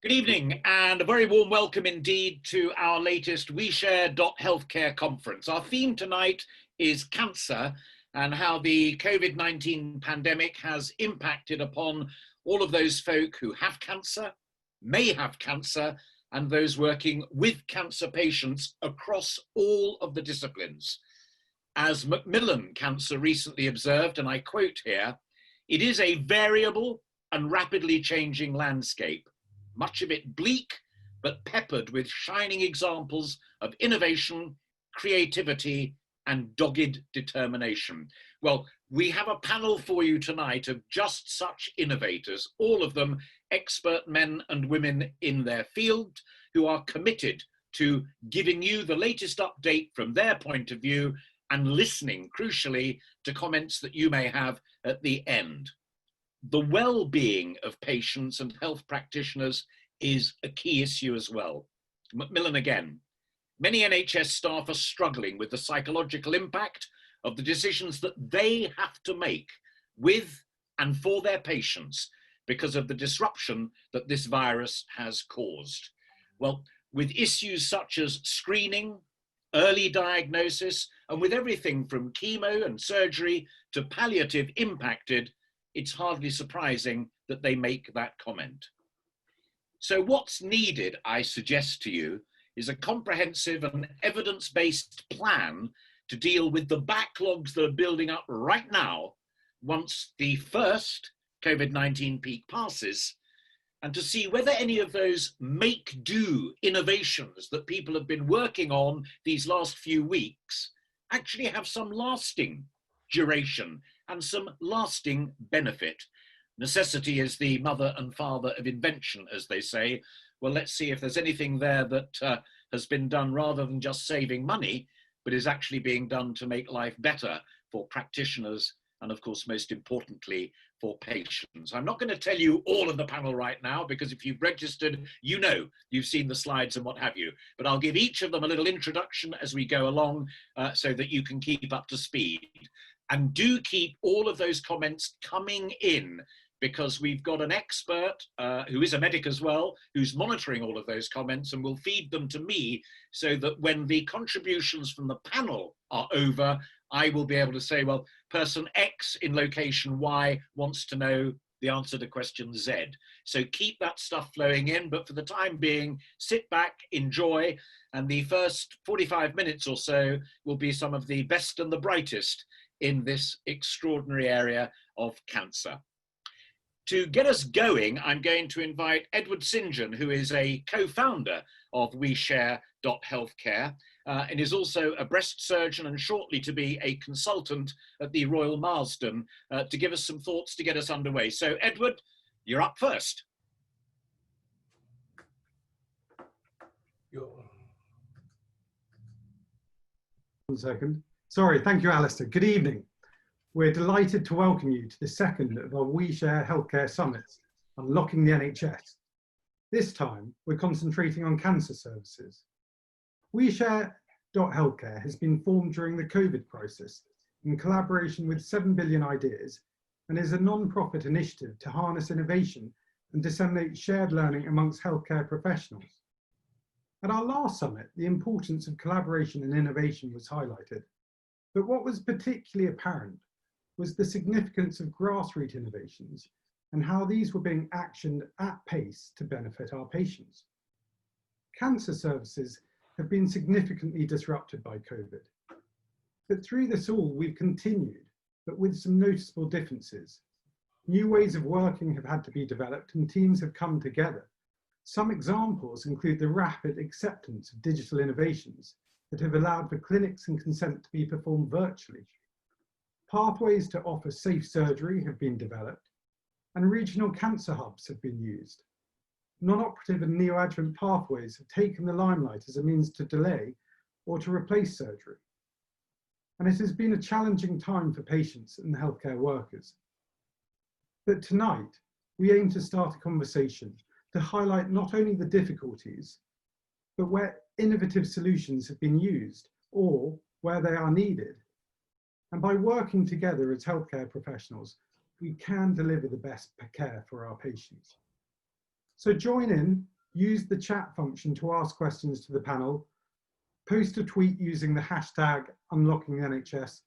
Good evening and a very warm welcome indeed to our latest WeShare.Healthcare conference. Our theme tonight is cancer and how the COVID-19 pandemic has impacted upon all of those folk who have cancer, may have cancer, and those working with cancer patients across all of the disciplines. As Macmillan Cancer recently observed, and I quote here, "It is a variable and rapidly changing landscape. Much of it bleak, but peppered with shining examples of innovation, creativity, and dogged determination." Well, we have a panel for you tonight of just such innovators, all of them expert men and women in their field who are committed to giving you the latest update from their point of view and listening, crucially, to comments that you may have at the end. The well-being of patients and health practitioners is a key issue as well. Macmillan again. Many NHS staff are struggling with the psychological impact of the decisions that they have to make with and for their patients because of the disruption that this virus has caused. Well, with issues such as screening, early diagnosis, and with everything from chemo and surgery to palliative impacted, it's hardly surprising that they make that comment. So what's needed, I suggest to you, is a comprehensive and evidence-based plan to deal with the backlogs that are building up right now once the first COVID-19 peak passes, and to see whether any of those make-do innovations that people have been working on these last few weeks actually have some lasting duration and some lasting benefit. Necessity is the mother and father of invention, as they say. Well, let's see if there's anything there that has been done rather than just saving money, but is actually being done to make life better for practitioners and, of course, most importantly, for patients. I'm not going to tell you all of the panel right now, because if you've registered, you know, you've seen the slides and what have you. But I'll give each of them a little introduction as we go along so that you can keep up to speed. And do keep all of those comments coming in, because we've got an expert who is a medic as well, who's monitoring all of those comments and will feed them to me so that when the contributions from the panel are over, I will be able to say, well, person X in location Y wants to know the answer to question Z. So keep that stuff flowing in, but for the time being, sit back, enjoy, and the first 45 minutes or so will be some of the best and the brightest in this extraordinary area of cancer. To get us going, I'm going to invite Edward St John, who is a co-founder of WeShare.Healthcare and is also a breast surgeon and shortly to be a consultant at the Royal Marsden to give us some thoughts to get us underway. So Edward, you're up first. 1 second. Sorry, thank you, Alastair. Good evening. We're delighted to welcome you to the second of our WeShare.Healthcare summits, Unlocking the NHS. This time, we're concentrating on cancer services. WeShare.Healthcare has been formed during the COVID crisis in collaboration with 7 Billion Ideas and is a non-profit initiative to harness innovation and disseminate shared learning amongst healthcare professionals. At our last summit, the importance of collaboration and innovation was highlighted, but what was particularly apparent was the significance of grassroots innovations and how these were being actioned at pace to benefit our patients. Cancer services have been significantly disrupted by COVID, but through this all we've continued, but with some noticeable differences. New ways of working have had to be developed and teams have come together. Some examples include the rapid acceptance of digital innovations that have allowed for clinics and consent to be performed virtually. Pathways to offer safe surgery have been developed, and regional cancer hubs have been used. Non-operative and neoadjuvant pathways have taken the limelight as a means to delay or to replace surgery. And it has been a challenging time for patients and healthcare workers. But tonight, we aim to start a conversation to highlight not only the difficulties, but where innovative solutions have been used or where they are needed. And by working together as healthcare professionals, we can deliver the best care for our patients. So join in, use the chat function to ask questions to the panel, post a tweet using the hashtag #UnlockingNHS.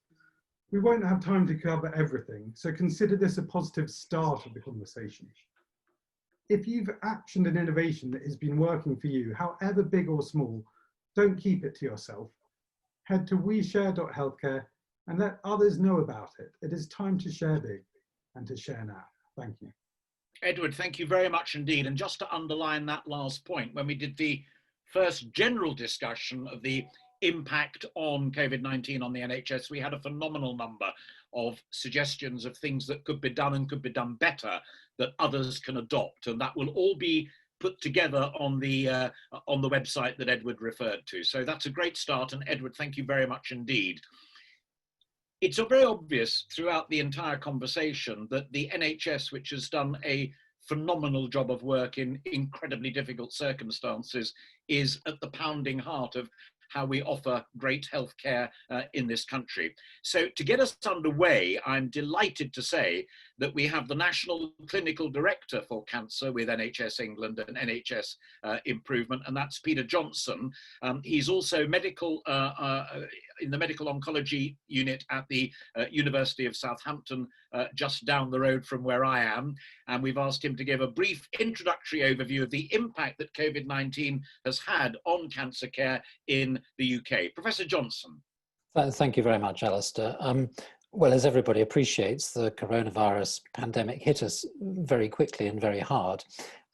We won't have time to cover everything, so consider this a positive start of the conversation. If you've actioned an innovation that has been working for you, however big or small, don't keep it to yourself. Head to WeShare.Healthcare and let others know about it. It is time to share big and to share now. Thank you. Edward, thank you very much indeed. And just to underline that last point, when we did the first general discussion of the impact on COVID-19 on the NHS, we had a phenomenal number of suggestions of things that could be done and could be done better that others can adopt. And that will all be put together on the website that Edward referred to. So that's a great start. And Edward, thank you very much indeed. It's very obvious throughout the entire conversation that the NHS, which has done a phenomenal job of work in incredibly difficult circumstances, is at the pounding heart of how we offer great healthcare in this country. So to get us underway, I'm delighted to say that we have the National Clinical Director for Cancer with NHS England and NHS Improvement, and that's Peter Johnson. He's also medical in the medical oncology unit at the University of Southampton, just down the road from where I am. And we've asked him to give a brief introductory overview of the impact that COVID-19 has had on cancer care in the UK. Professor Johnson. Thank you very much, Alastair. Well, as everybody appreciates, the coronavirus pandemic hit us very quickly and very hard.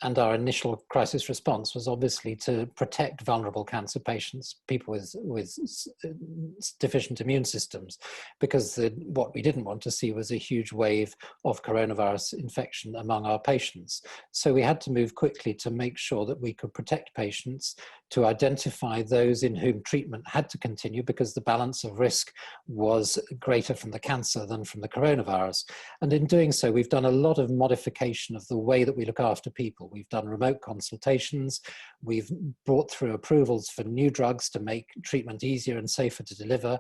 And our initial crisis response was obviously to protect vulnerable cancer patients, people with deficient immune systems, because what we didn't want to see was a huge wave of coronavirus infection among our patients. So we had to move quickly to make sure that we could protect patients, to identify those in whom treatment had to continue because the balance of risk was greater from the cancer than from the coronavirus. And in doing so, we've done a lot of modification of the way that we look after people. We've done remote consultations. We've brought through approvals for new drugs to make treatment easier and safer to deliver.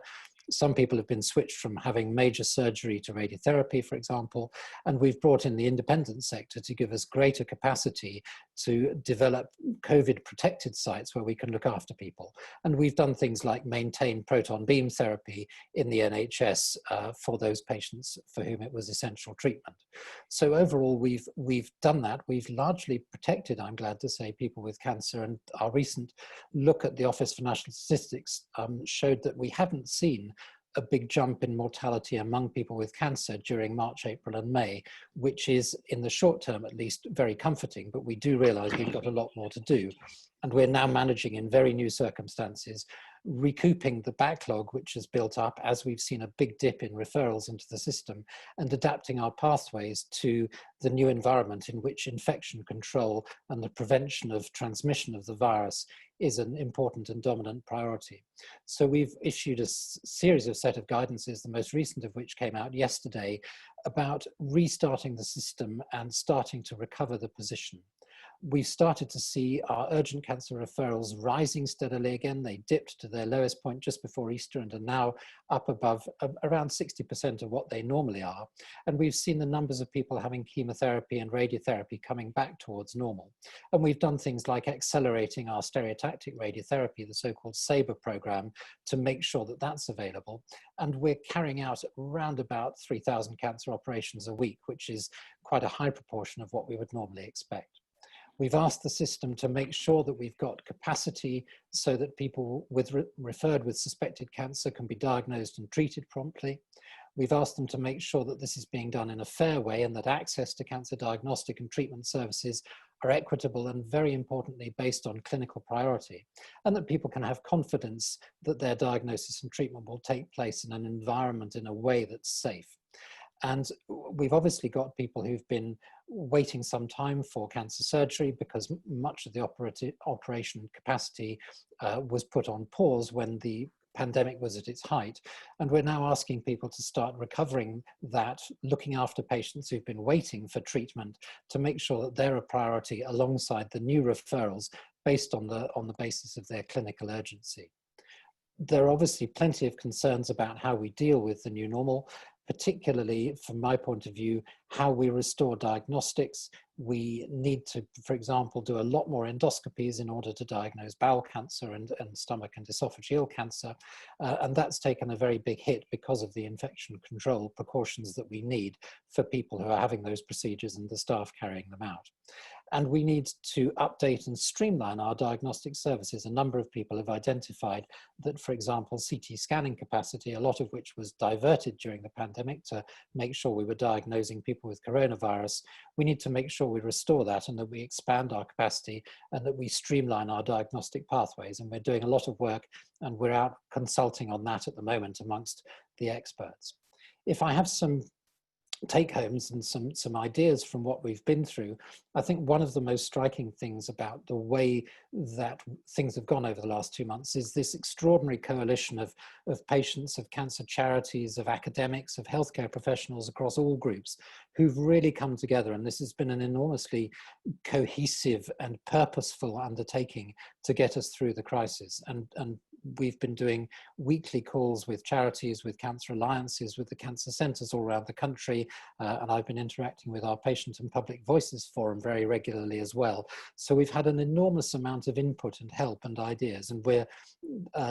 Some people have been switched from having major surgery to radiotherapy, for example, and we've brought in the independent sector to give us greater capacity to develop COVID-protected sites where we can look after people. And we've done things like maintain proton beam therapy in the NHS for those patients for whom it was essential treatment. So overall, we've done that. We've largely protected, I'm glad to say, people with cancer, and our recent look at the Office for National Statistics showed that we haven't seen a big jump in mortality among people with cancer during March, April and May, which is, in the short term at least, very comforting, but we do realise we've got a lot more to do. And we're now managing in very new circumstances, recouping the backlog which has built up as we've seen a big dip in referrals into the system, and adapting our pathways to the new environment in which infection control and the prevention of transmission of the virus is an important and dominant priority. So we've issued a series of set of guidances, the most recent of which came out yesterday, about restarting the system and starting to recover the position. We've started to see our urgent cancer referrals rising steadily again. They dipped to their lowest point just before Easter and are now up above around 60% of what they normally are. And we've seen the numbers of people having chemotherapy and radiotherapy coming back towards normal. And we've done things like accelerating our stereotactic radiotherapy, the so-called SABRE program, to make sure that that's available. And we're carrying out around about 3,000 cancer operations a week, which is quite a high proportion of what we would normally expect. We've asked the system to make sure that we've got capacity so that people referred with suspected cancer can be diagnosed and treated promptly. We've asked them to make sure that this is being done in a fair way and that access to cancer diagnostic and treatment services are equitable and, very importantly, based on clinical priority, and that people can have confidence that their diagnosis and treatment will take place in an environment in a way that's safe. And we've obviously got people who've been waiting some time for cancer surgery because much of the operation capacity was put on pause when the pandemic was at its height. And we're now asking people to start recovering that, looking after patients who've been waiting for treatment to make sure that they're a priority alongside the new referrals based on the basis of their clinical urgency. There are obviously plenty of concerns about how we deal with the new normal, particularly from my point of view, how we restore diagnostics. We need to, for example, do a lot more endoscopies in order to diagnose bowel cancer and stomach and esophageal cancer. And that's taken a very big hit because of the infection control precautions that we need for people who are having those procedures and the staff carrying them out. And we need to update and streamline our diagnostic services. A number of people have identified that, for example, CT scanning capacity, a lot of which was diverted during the pandemic to make sure we were diagnosing people with coronavirus, we need to make sure we restore that and that we expand our capacity and that we streamline our diagnostic pathways. And we're doing a lot of work, and we're out consulting on that at the moment amongst the experts. If I have some take-homes and some ideas from what we've been through, I think one of the most striking things about the way that things have gone over the last 2 months is this extraordinary coalition of patients, of cancer charities, of academics, of healthcare professionals across all groups who've really come together. And this has been an enormously cohesive and purposeful undertaking to get us through the crisis. And we've been doing weekly calls with charities, with cancer alliances, with the cancer centres all around the country, and I've been interacting with our Patient and Public Voices Forum very regularly as well. So we've had an enormous amount of input and help and ideas, and we're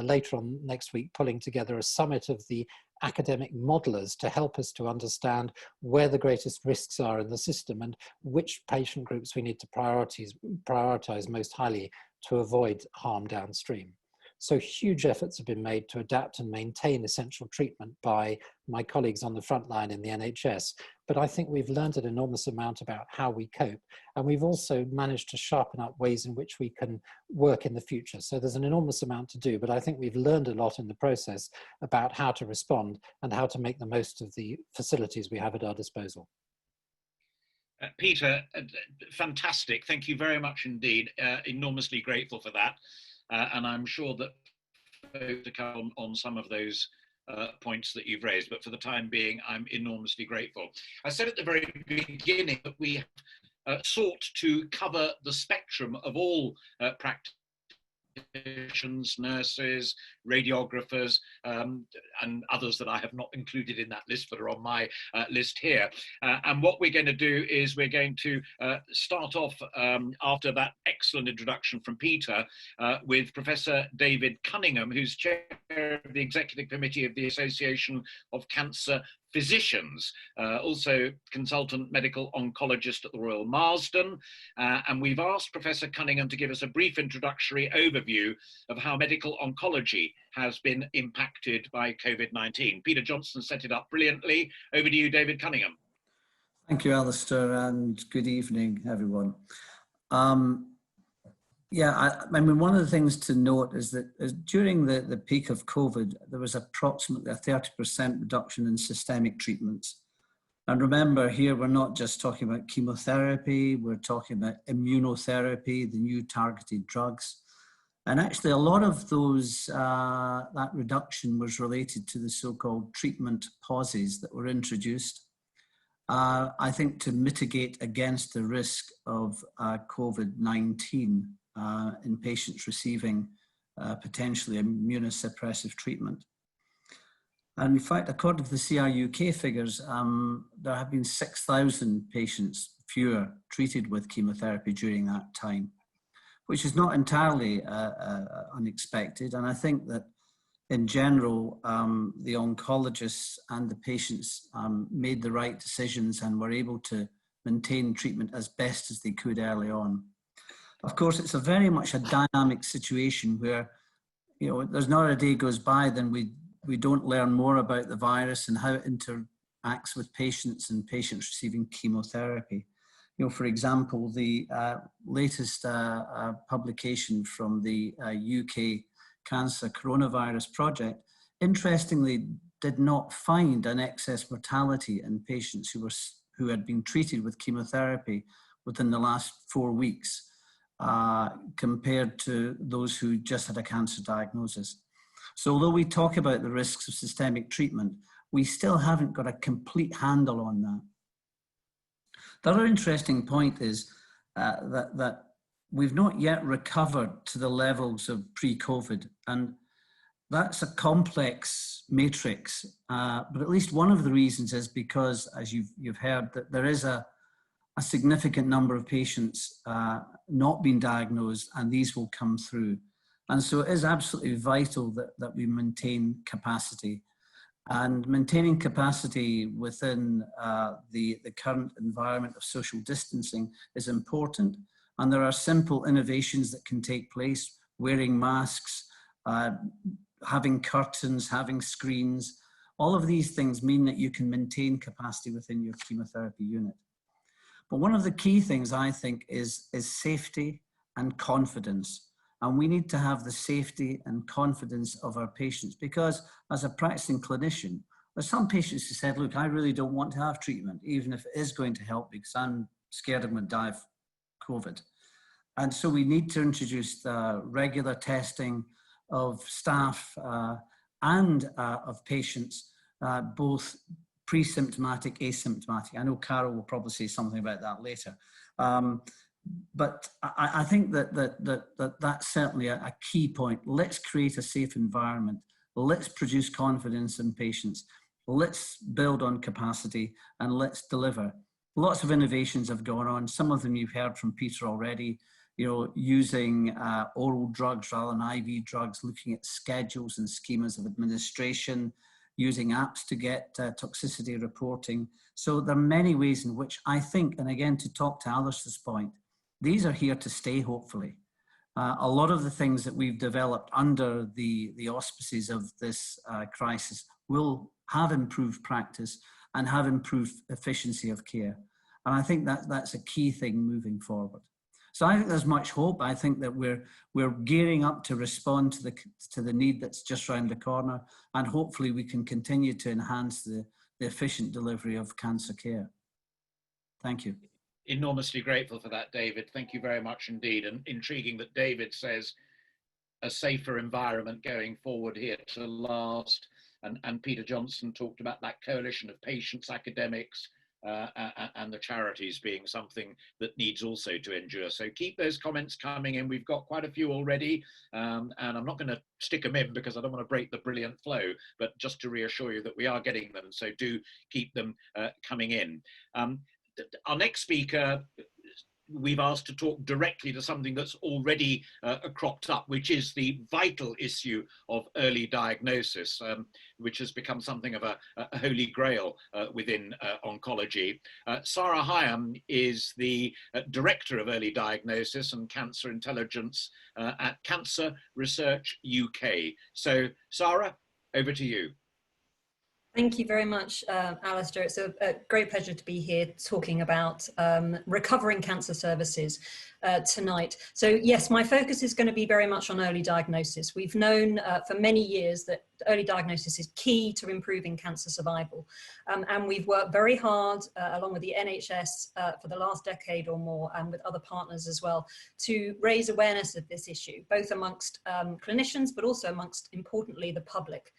later on next week pulling together a summit of the academic modelers to help us to understand where the greatest risks are in the system and which patient groups we need to prioritise most highly to avoid harm downstream. So huge efforts have been made to adapt and maintain essential treatment by my colleagues on the front line in the NHS. But I think we've learned an enormous amount about how we cope. And we've also managed to sharpen up ways in which we can work in the future. So there's an enormous amount to do, but I think we've learned a lot in the process about how to respond and how to make the most of the facilities we have at our disposal. Peter, fantastic. Thank you very much indeed. Enormously grateful for that. And I'm sure that to come on some of those points that you've raised, but for the time being, I'm enormously grateful. I said at the very beginning that we sought to cover the spectrum of all practitioners, nurses, radiographers, and others that I have not included in that list but are on my list here. And what we're going to do is we're going to start off after that excellent introduction from Peter with Professor David Cunningham, who's chair of the Executive Committee of the Association of Cancer Physicians, also consultant medical oncologist at the Royal Marsden. And we've asked Professor Cunningham to give us a brief introductory overview of how medical oncology has been impacted by COVID-19. Peter Johnson set it up brilliantly. Over to you, David Cunningham. Thank you, Alastair, and good evening, everyone. I mean, one of the things to note is that during the peak of COVID, there was approximately a 30% reduction in systemic treatments. And remember, here we're not just talking about chemotherapy, we're talking about immunotherapy, the new targeted drugs. And actually a lot of those, that reduction was related to the so-called treatment pauses that were introduced, I think to mitigate against the risk of COVID-19 in patients receiving potentially immunosuppressive treatment. And in fact, according to the CRUK figures, there have been 6,000 patients fewer treated with chemotherapy during that time, which is not entirely unexpected. And I think that in general, the oncologists and the patients made the right decisions and were able to maintain treatment as best as they could early on. Of course, it's a very much a dynamic situation where, you know, there's not a day goes by then we don't learn more about the virus and how it interacts with patients and patients receiving chemotherapy. You know, for example, the latest publication from the UK Cancer Coronavirus Project, interestingly, did not find an excess mortality in patients who had been treated with chemotherapy within the last 4 weeks. Compared to those who just had a cancer diagnosis. So although we talk about the risks of systemic treatment, we still haven't got a complete handle on that. The other interesting point is that we've not yet recovered to the levels of pre-COVID, and that's a complex matrix, but at least one of the reasons is because, as you've heard, that there is a significant number of patients not being diagnosed, and these will come through. And so it is absolutely vital that we maintain capacity. And maintaining capacity within the current environment of social distancing is important. And there are simple innovations that can take place: wearing masks, having curtains, having screens. All of these things mean that you can maintain capacity within your chemotherapy unit. But one of the key things, I think, is safety and confidence. And we need to have the safety and confidence of our patients, because as a practicing clinician, there's some patients who said, look, I really don't want to have treatment, even if it is going to help, because I'm scared I'm going to die of COVID. And so we need to introduce the regular testing of staff and of patients, both pre-symptomatic, asymptomatic. I know Karol will probably say something about that later. But I think that's certainly a key point. Let's create a safe environment. Let's produce confidence in patients. Let's build on capacity, and let's deliver. Lots of innovations have gone on. Some of them you've heard from Peter already. You know, using oral drugs rather than IV drugs, looking at schedules and schemas of administration, using apps to get toxicity reporting. So there are many ways in which I think, and again, to talk to Alastair's point, these are here to stay, hopefully. A lot of the things that we've developed under the auspices of this crisis will have improved practice and have improved efficiency of care. And I think that's a key thing moving forward. So I think there's much hope. I think that we're gearing up to respond to the need that's just around the corner, and hopefully we can continue to enhance the efficient delivery of cancer care. Thank you. Enormously grateful for that, David. Thank you very much indeed. And intriguing that David says a safer environment going forward here to last. And Peter Johnson talked about that coalition of patients, academics, and the charities being something that needs also to endure. So keep those comments coming in. We've got quite a few already, and I'm not going to stick them in because I don't want to break the brilliant flow, but just to reassure you that we are getting them. So do keep them coming in. Our next speaker, we've asked to talk directly to something that's already cropped up, which is the vital issue of early diagnosis, which has become something of a holy grail within oncology. Sara Hiom is the Director of Early Diagnosis and Cancer Intelligence at Cancer Research UK. So, Sara, over to you. Thank you very much, Alastair. It's a great pleasure to be here talking about recovering cancer services tonight. So yes, my focus is going to be very much on early diagnosis. We've known for many years that early diagnosis is key to improving cancer survival. And we've worked very hard along with the NHS for the last decade or more, and with other partners as well, to raise awareness of this issue, both amongst clinicians, but also amongst, importantly, the public.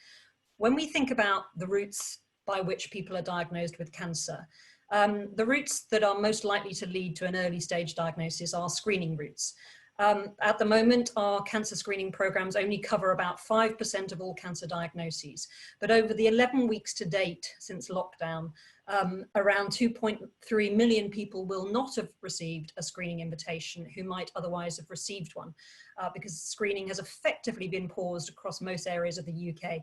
When we think about the routes by which people are diagnosed with cancer, the routes that are most likely to lead to an early stage diagnosis are screening routes. At the moment, our cancer screening programs only cover about 5% of all cancer diagnoses. But over the 11 weeks to date since lockdown, around 2.3 million people will not have received a screening invitation who might otherwise have received one, because screening has effectively been paused across most areas of the UK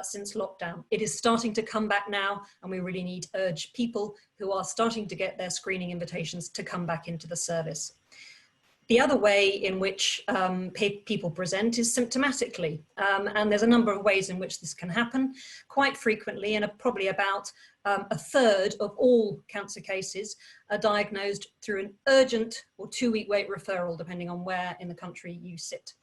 since lockdown. It is starting to come back now, and we really need to urge people who are starting to get their screening invitations to come back into the service. The other way in which people present is symptomatically, and there's a number of ways in which this can happen. Quite frequently, and probably about a third of all cancer cases are diagnosed through an urgent or 2-week wait referral, depending on where in the country you sit.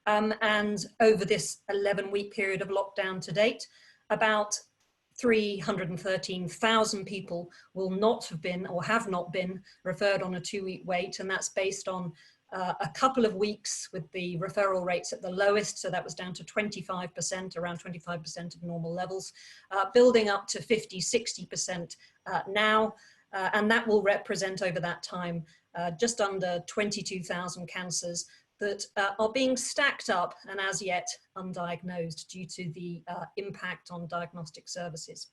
And over this 11-week period of lockdown to date, about 313,000 people will not have been or have not been referred on a 2-week wait, and that's based on a couple of weeks with the referral rates at the lowest, so that was down to 25%, around 25% of normal levels, building up to 50–60% now, and that will represent over that time just under 22,000 cancers that are being stacked up and as yet undiagnosed due to the impact on diagnostic services.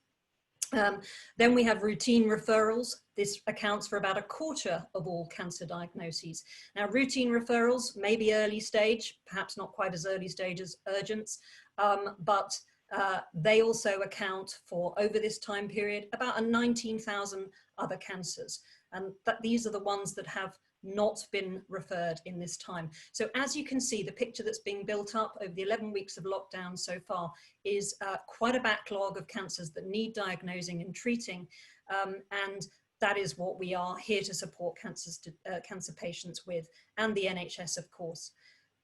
Then we have routine referrals. This accounts for about 1/4 of all cancer diagnoses. Now, routine referrals may be early stage, perhaps not quite as early stage as urgents, but they also account for, over this time period, about 19,000 other cancers. And these are the ones that have not been referred in this time. So as you can see, the picture that's being built up over the 11 weeks of lockdown so far is quite a backlog of cancers that need diagnosing and treating. And that is what we are here to support cancer patients with, and the NHS, of course.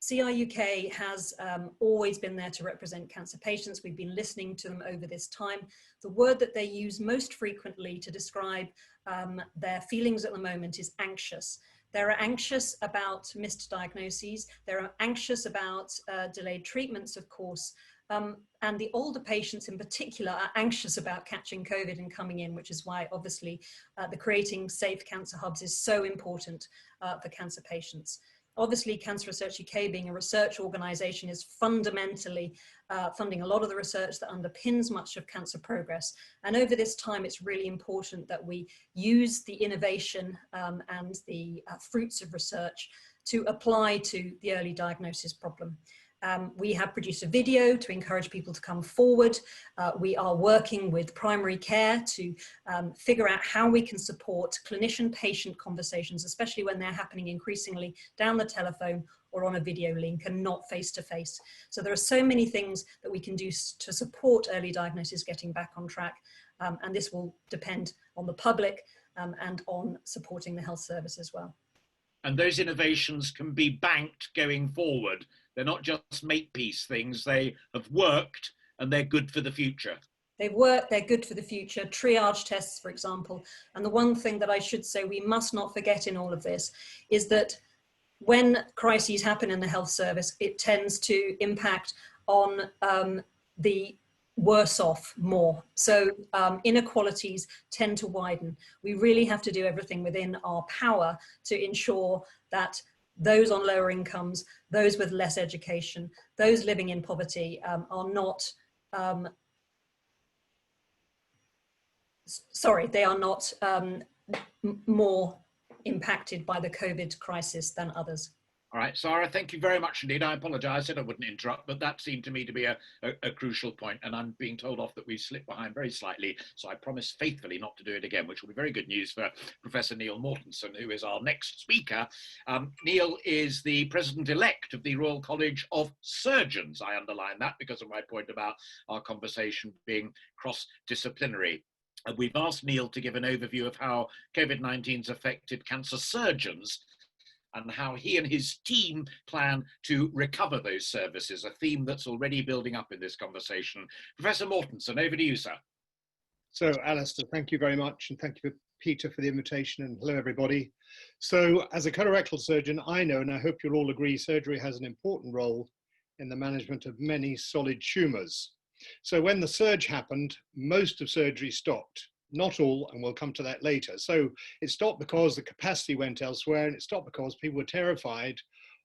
CRUK has always been there to represent cancer patients. We've been listening to them over this time. The word that they use most frequently to describe their feelings at the moment is anxious. They're anxious about missed diagnoses. They're anxious about delayed treatments, of course. And the older patients in particular are anxious about catching COVID and coming in, which is why obviously the creating safe cancer hubs is so important for cancer patients. Obviously, Cancer Research UK, being a research organisation, is fundamentally funding a lot of the research that underpins much of cancer progress. And over this time, it's really important that we use the innovation and the fruits of research to apply to the early diagnosis problem. We have produced a video to encourage people to come forward. We are working with primary care to figure out how we can support clinician-patient conversations, especially when they're happening increasingly down the telephone or on a video link and not face-to-face. So there are so many things that we can do to support early diagnosis getting back on track. And this will depend on the public and on supporting the health service as well. And those innovations can be banked going forward. They're not just make-piece things, they have worked and they're good for the future. They've worked, they're good for the future. Triage tests, for example. And the one thing that I should say we must not forget in all of this is that when crises happen in the health service, it tends to impact on the worse off more. So inequalities tend to widen. We really have to do everything within our power to ensure that those on lower incomes, those with less education, those living in poverty are not, they are not more impacted by the COVID crisis than others. All right, Sara, thank you very much indeed. I apologise, I said I wouldn't interrupt, but that seemed to me to be a crucial point, and I'm being told off that we slipped behind very slightly, so I promise faithfully not to do it again, which will be very good news for Professor Neil Mortensen, who is our next speaker. Neil is the President-elect of the Royal College of Surgeons. I underline that because of my point about our conversation being cross-disciplinary. We've asked Neil to give an overview of how COVID-19's affected cancer surgeons and how he and his team plan to recover those services, a theme that's already building up in this conversation. Professor Mortensen, over to you, sir. So, Alastair, thank you very much, and thank you, Peter, for the invitation, and hello, everybody. So, as a colorectal surgeon, I know, and I hope you'll all agree, surgery has an important role in the management of many solid tumours. So when the surge happened, most of surgery stopped. Not all, and we'll come to that later. So it stopped because the capacity went elsewhere, and it stopped because people were terrified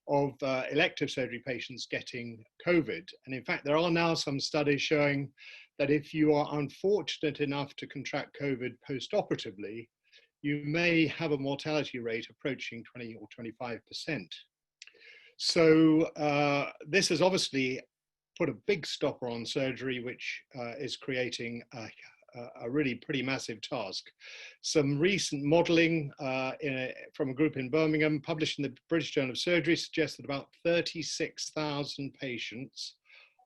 of elective surgery patients getting COVID. And in fact, there are now some studies showing that if you are unfortunate enough to contract COVID post-operatively, you may have a mortality rate approaching 20 or 25%. So this has obviously put a big stopper on surgery, which is creating a really pretty massive task. Some recent modelling from a group in Birmingham published in the British Journal of Surgery suggests that about 36,000 patients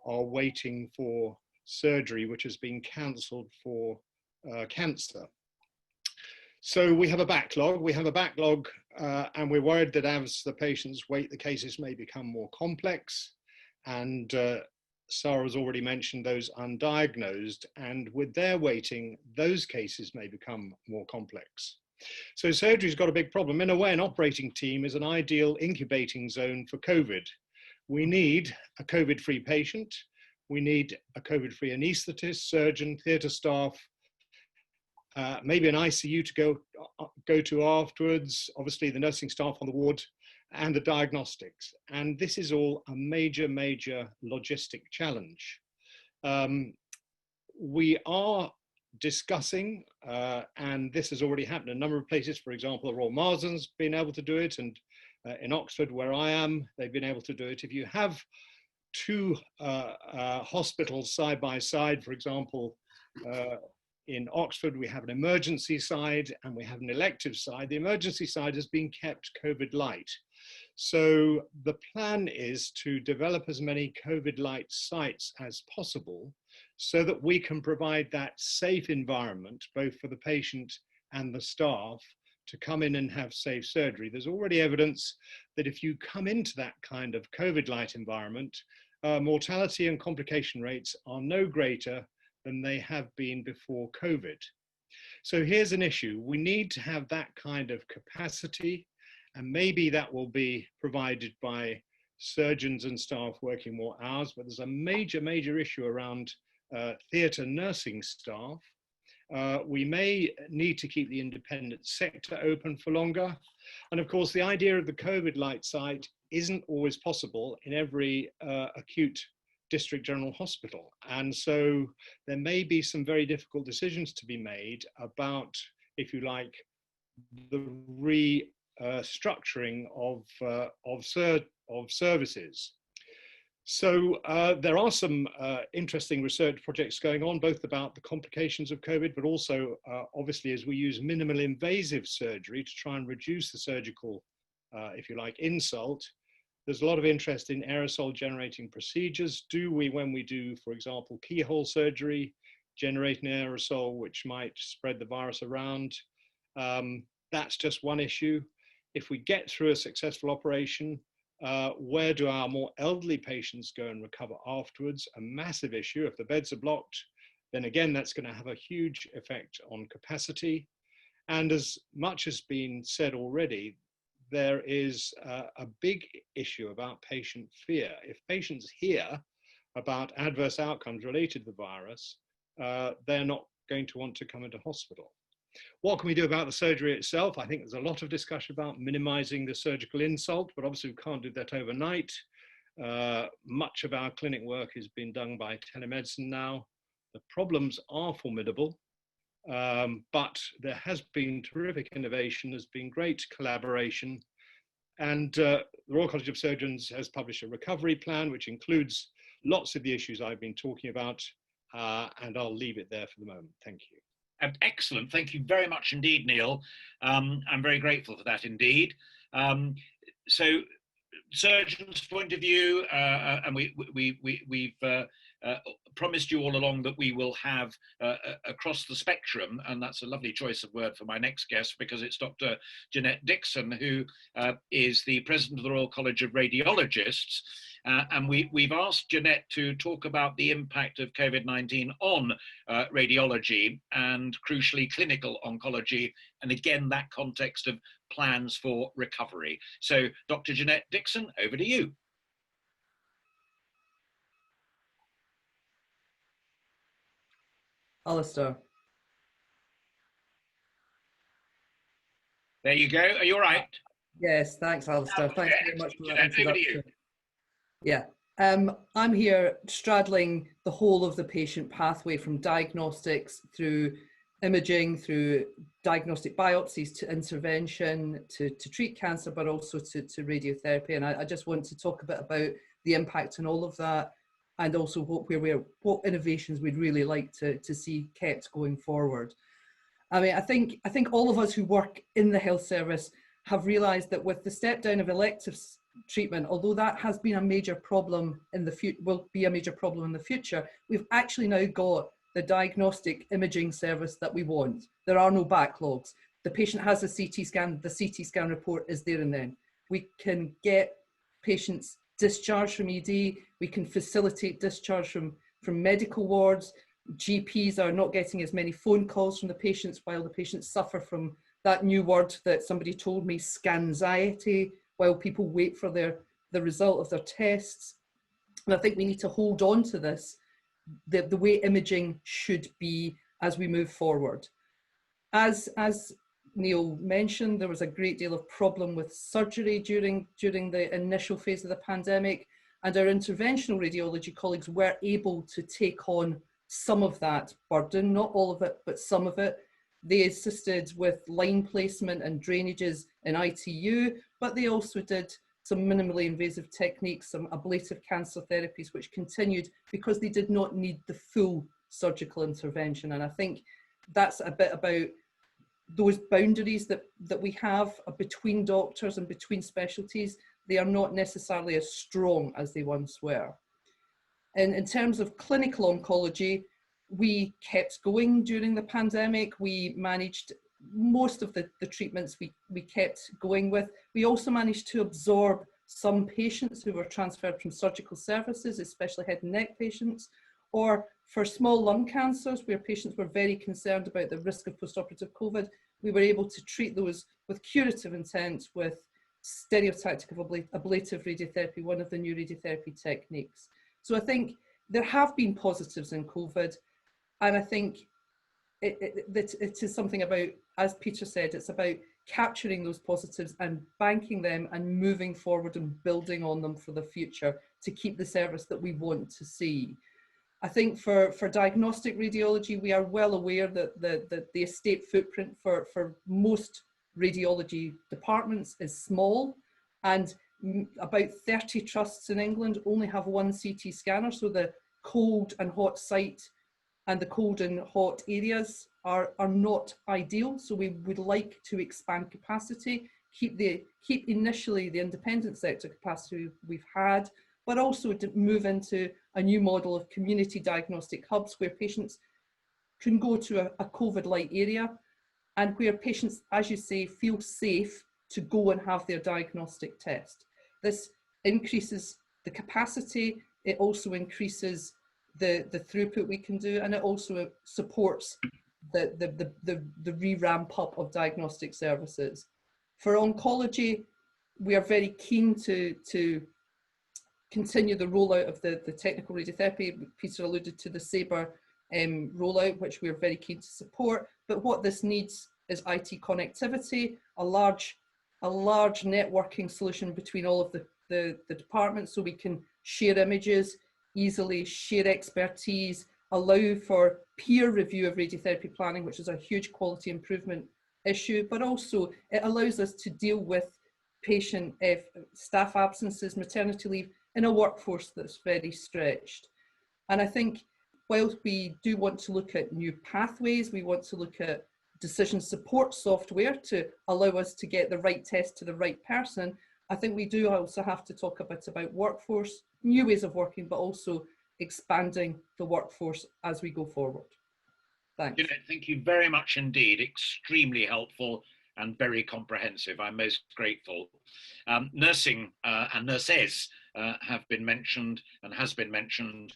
are waiting for surgery, which has been cancelled for cancer. So we have a backlog. And we're worried that as the patients wait, the cases may become more complex. And Sara has already mentioned those undiagnosed, and with their waiting, those cases may become more complex. So surgery's got a big problem. In a way, an operating team is an ideal incubating zone for COVID. We need a COVID-free patient. We need a COVID-free anaesthetist, surgeon, theatre staff, maybe an ICU to go to afterwards, obviously the nursing staff on the ward, and the diagnostics. And this is all a major, major logistic challenge. We are discussing, and this has already happened in a number of places. For example, the Royal Marsden's been able to do it, and in Oxford, where I am, they've been able to do it. If you have two hospitals side by side, for example, in Oxford, we have an emergency side and we have an elective side. The emergency side has been kept COVID light. So the plan is to develop as many COVID light sites as possible so that we can provide that safe environment, both for the patient and the staff, to come in and have safe surgery. There's already evidence that if you come into that kind of COVID light environment, mortality and complication rates are no greater than they have been before COVID. So here's an issue. We need to have that kind of capacity, and maybe that will be provided by surgeons and staff working more hours, but there's a major, major issue around theatre nursing staff. We may need to keep the independent sector open for longer. And of course, the idea of the COVID light site isn't always possible in every acute district general hospital. And so there may be some very difficult decisions to be made about, if you like, the restructuring of services. So there are some interesting research projects going on, both about the complications of COVID, but also obviously as we use minimal invasive surgery to try and reduce the surgical, if you like, insult. There's a lot of interest in aerosol generating procedures. Do we, when we do, for example, keyhole surgery, generate an aerosol which might spread the virus around? That's just one issue. If we get through a successful operation, where do our more elderly patients go and recover afterwards? A massive issue. If the beds are blocked, then again, that's going to have a huge effect on capacity. And as much has been said already, there is a big issue about patient fear. If patients hear about adverse outcomes related to the virus, they're not going to want to come into hospital. What can we do about the surgery itself? I think there's a lot of discussion about minimizing the surgical insult, but obviously we can't do that overnight. Much of our clinic work is being done by telemedicine now. The problems are formidable, but there has been terrific innovation, there's been great collaboration, and the Royal College of Surgeons has published a recovery plan, which includes lots of the issues I've been talking about, and I'll leave it there for the moment. Thank you. Excellent. Thank you very much indeed, Neil. I'm very grateful for that indeed. So, surgeon's point of view, and we've promised you all along that we will have across the spectrum, and that's a lovely choice of word for my next guest, because it's Dr. Jeanette Dickson, who is the president of the Royal College of Radiologists. And we've asked Jeanette to talk about the impact of COVID-19 on radiology and crucially clinical oncology, and again that context of plans for recovery. So Dr. Jeanette Dickson, over to you. Alastair. There you go. Are you all right? Yes, thanks, Alastair. Thanks very much for that Jeanette, over to you. introduction. Yeah, I'm here straddling the whole of the patient pathway, from diagnostics through imaging, through diagnostic biopsies to intervention, to treat cancer, but also to radiotherapy. And I just want to talk a bit about the impact on all of that, and also what innovations we'd really like to see kept going forward. I mean, I think all of us who work in the health service have realised that with the step down of elective treatment, although that has been a major problem in the future, will be a major problem in the future, we've actually now got the diagnostic imaging service that we want. There are no backlogs. The patient has a CT scan, the CT scan report is there and then. We can get patients discharged from ED, we can facilitate discharge from medical wards. GPs are not getting as many phone calls from the patients while the patients suffer from that new word that somebody told me, scanxiety, while people wait for the result of their tests. And I think we need to hold on to this, the way imaging should be as we move forward. As Neil mentioned, there was a great deal of problem with surgery during the initial phase of the pandemic, and our interventional radiology colleagues were able to take on some of that burden, not all of it, but some of it. They assisted with line placement and drainages in ITU, but they also did some minimally invasive techniques, some ablative cancer therapies, which continued because they did not need the full surgical intervention. And I think that's a bit about those boundaries that we have between doctors and between specialties. They are not necessarily as strong as they once were. And in terms of clinical oncology, we kept going during the pandemic. We managed most of the treatments we kept going with. We also managed to absorb some patients who were transferred from surgical services, especially head and neck patients, or for small lung cancers where patients were very concerned about the risk of postoperative COVID. We were able to treat those with curative intent with stereotactic ablative radiotherapy, one of the new radiotherapy techniques. So I think there have been positives in COVID, and I think it is something about, as Peter said, it's about capturing those positives and banking them and moving forward and building on them for the future to keep the service that we want to see. I think for diagnostic radiology, we are well aware that the estate footprint for most radiology departments is small, and about 30 trusts in England only have one CT scanner, so the cold and hot site and the cold and hot areas are not ideal. So we would like to expand capacity, keep initially the independent sector capacity we've had, but also to move into a new model of community diagnostic hubs where patients can go to a COVID-light area and where patients, as you say, feel safe to go and have their diagnostic test. This increases the capacity, it also increases the throughput we can do, and it also supports the re-ramp up of diagnostic services. For oncology, we are very keen to continue the rollout of the technical radiotherapy. Peter alluded to the SABRE rollout, which we are very keen to support. But what this needs is IT connectivity, a large networking solution between all of the departments, so we can share images easily, share expertise, allow for peer review of radiotherapy planning, which is a huge quality improvement issue, but also it allows us to deal with patient staff absences, maternity leave in a workforce that's very stretched. And I think whilst we do want to look at new pathways, we want to look at decision support software to allow us to get the right test to the right person, I think we do also have to talk a bit about workforce, new ways of working, but also expanding the workforce as we go forward. Thanks. Jeanette, thank you very much indeed. Extremely helpful and very comprehensive. I'm most grateful. Nursing and nurses have been mentioned and has been mentioned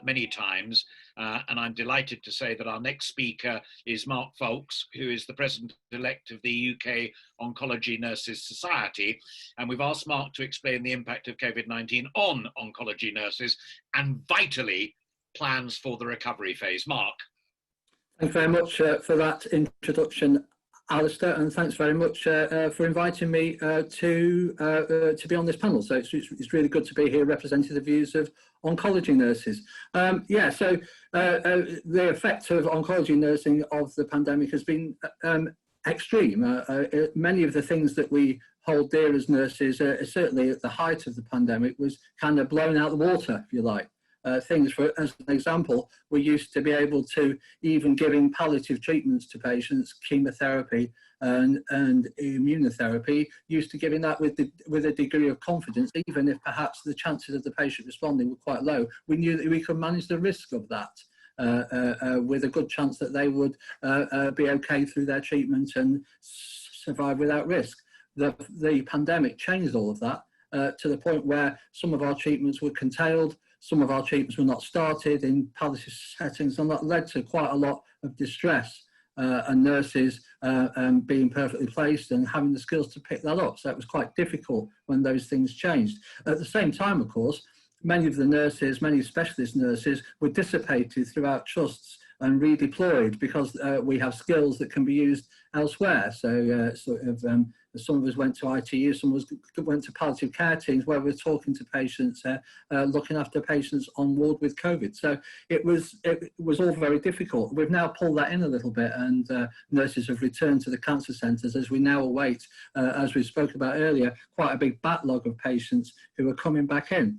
many times. And I'm delighted to say that our next speaker is Mark Foulkes, who is the President-elect of the UK Oncology Nurses Society. And we've asked Mark to explain the impact of COVID-19 on oncology nurses and vitally plans for the recovery phase. Mark. Thanks very much for that introduction, Alastair, and thanks very much for inviting me to be on this panel. So it's really good to be here representing the views of oncology nurses. So the effect of oncology nursing of the pandemic has been extreme. Many of the things that we hold dear as nurses, certainly at the height of the pandemic, was kind of blown out the water, if you like. Things, for as an example, we used to be able to even giving palliative treatments to patients, chemotherapy and immunotherapy, used to giving that with a degree of confidence, even if perhaps the chances of the patient responding were quite low. We knew that we could manage the risk of that with a good chance that they would be okay through their treatment and survive without risk. The pandemic changed all of that to the point where some of our treatments were curtailed. Some of our treatments were not started in palliative settings, and that led to quite a lot of distress and nurses being perfectly placed and having the skills to pick that up. So it was quite difficult when those things changed. At the same time, of course, many of the nurses, many specialist nurses, were dissipated throughout trusts and redeployed because we have skills that can be used elsewhere. So some of us went to ITU, some of us went to palliative care teams where we're talking to patients, looking after patients on ward with COVID. So it was all very difficult. We've now pulled that in a little bit, and nurses have returned to the cancer centres as we now await, as we spoke about earlier, quite a big backlog of patients who are coming back in.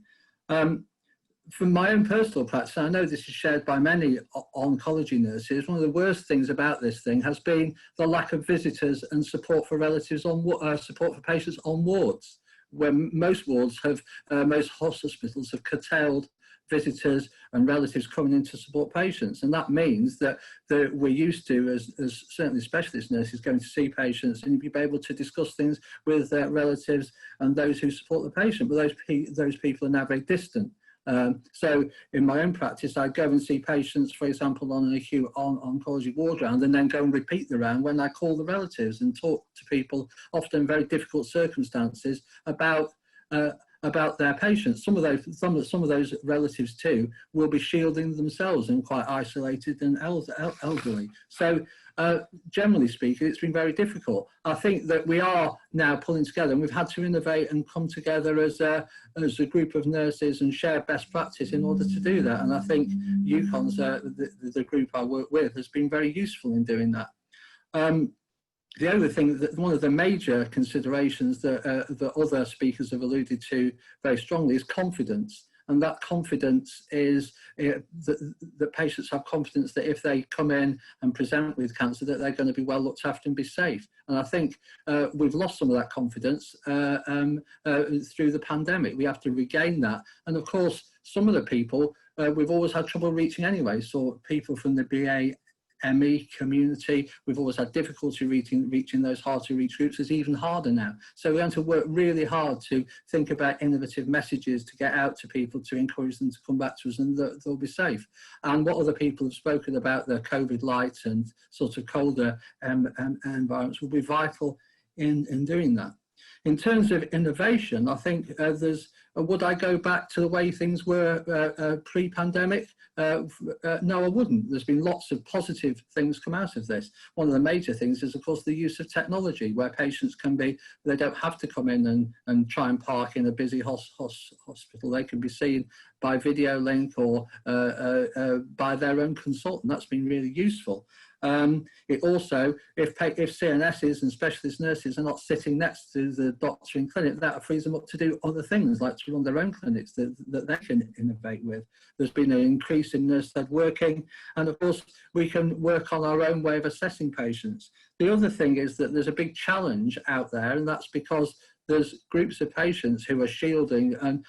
From my own personal practice, I know this is shared by many oncology nurses, one of the worst things about this thing has been the lack of visitors and support for relatives on support for patients on wards, where most wards have, most hospitals have curtailed visitors and relatives coming in to support patients. And that means that we're used to, as certainly specialist nurses, going to see patients and be able to discuss things with their relatives and those who support the patient, but those people are now very distant. So in my own practice, I go and see patients, for example, on an acute oncology ward round, and then go and repeat the round when I call the relatives and talk to people, often in very difficult circumstances, about their patients. Some of those relatives too will be shielding themselves and quite isolated and elderly. So generally speaking, it's been very difficult. I think that we are now pulling together, and we've had to innovate and come together as a group of nurses and share best practice in order to do that. And I think UConn's, the group I work with, has been very useful in doing that. The other thing, that one of the major considerations that other speakers have alluded to very strongly is confidence. And that confidence is that patients have confidence that if they come in and present with cancer, that they're going to be well looked after and be safe. And I think we've lost some of that confidence through the pandemic. We have to regain that. And of course, some of the people we've always had trouble reaching anyway. So people from the BA-ME community, we've always had difficulty reaching those hard to reach groups. It's even harder now. So we're going to work really hard to think about innovative messages to get out to people, to encourage them to come back to us, and they'll be safe. And what other people have spoken about, the COVID light and sort of colder environments, will be vital in doing that. In terms of innovation, I think would I go back to the way things were pre-pandemic? No, I wouldn't. There's been lots of positive things come out of this. One of the major things is, of course, the use of technology, where patients they don't have to come in and try and park in a busy hospital. They can be seen by video link or by their own consultant. That's been really useful. It also, if CNSs and specialist nurses are not sitting next to the doctor in clinic, that frees them up to do other things, like to run their own clinics that they can innovate with. There's been an increase in nurse-led working, and of course, we can work on our own way of assessing patients. The other thing is that there's a big challenge out there, and that's because there's groups of patients who are shielding, and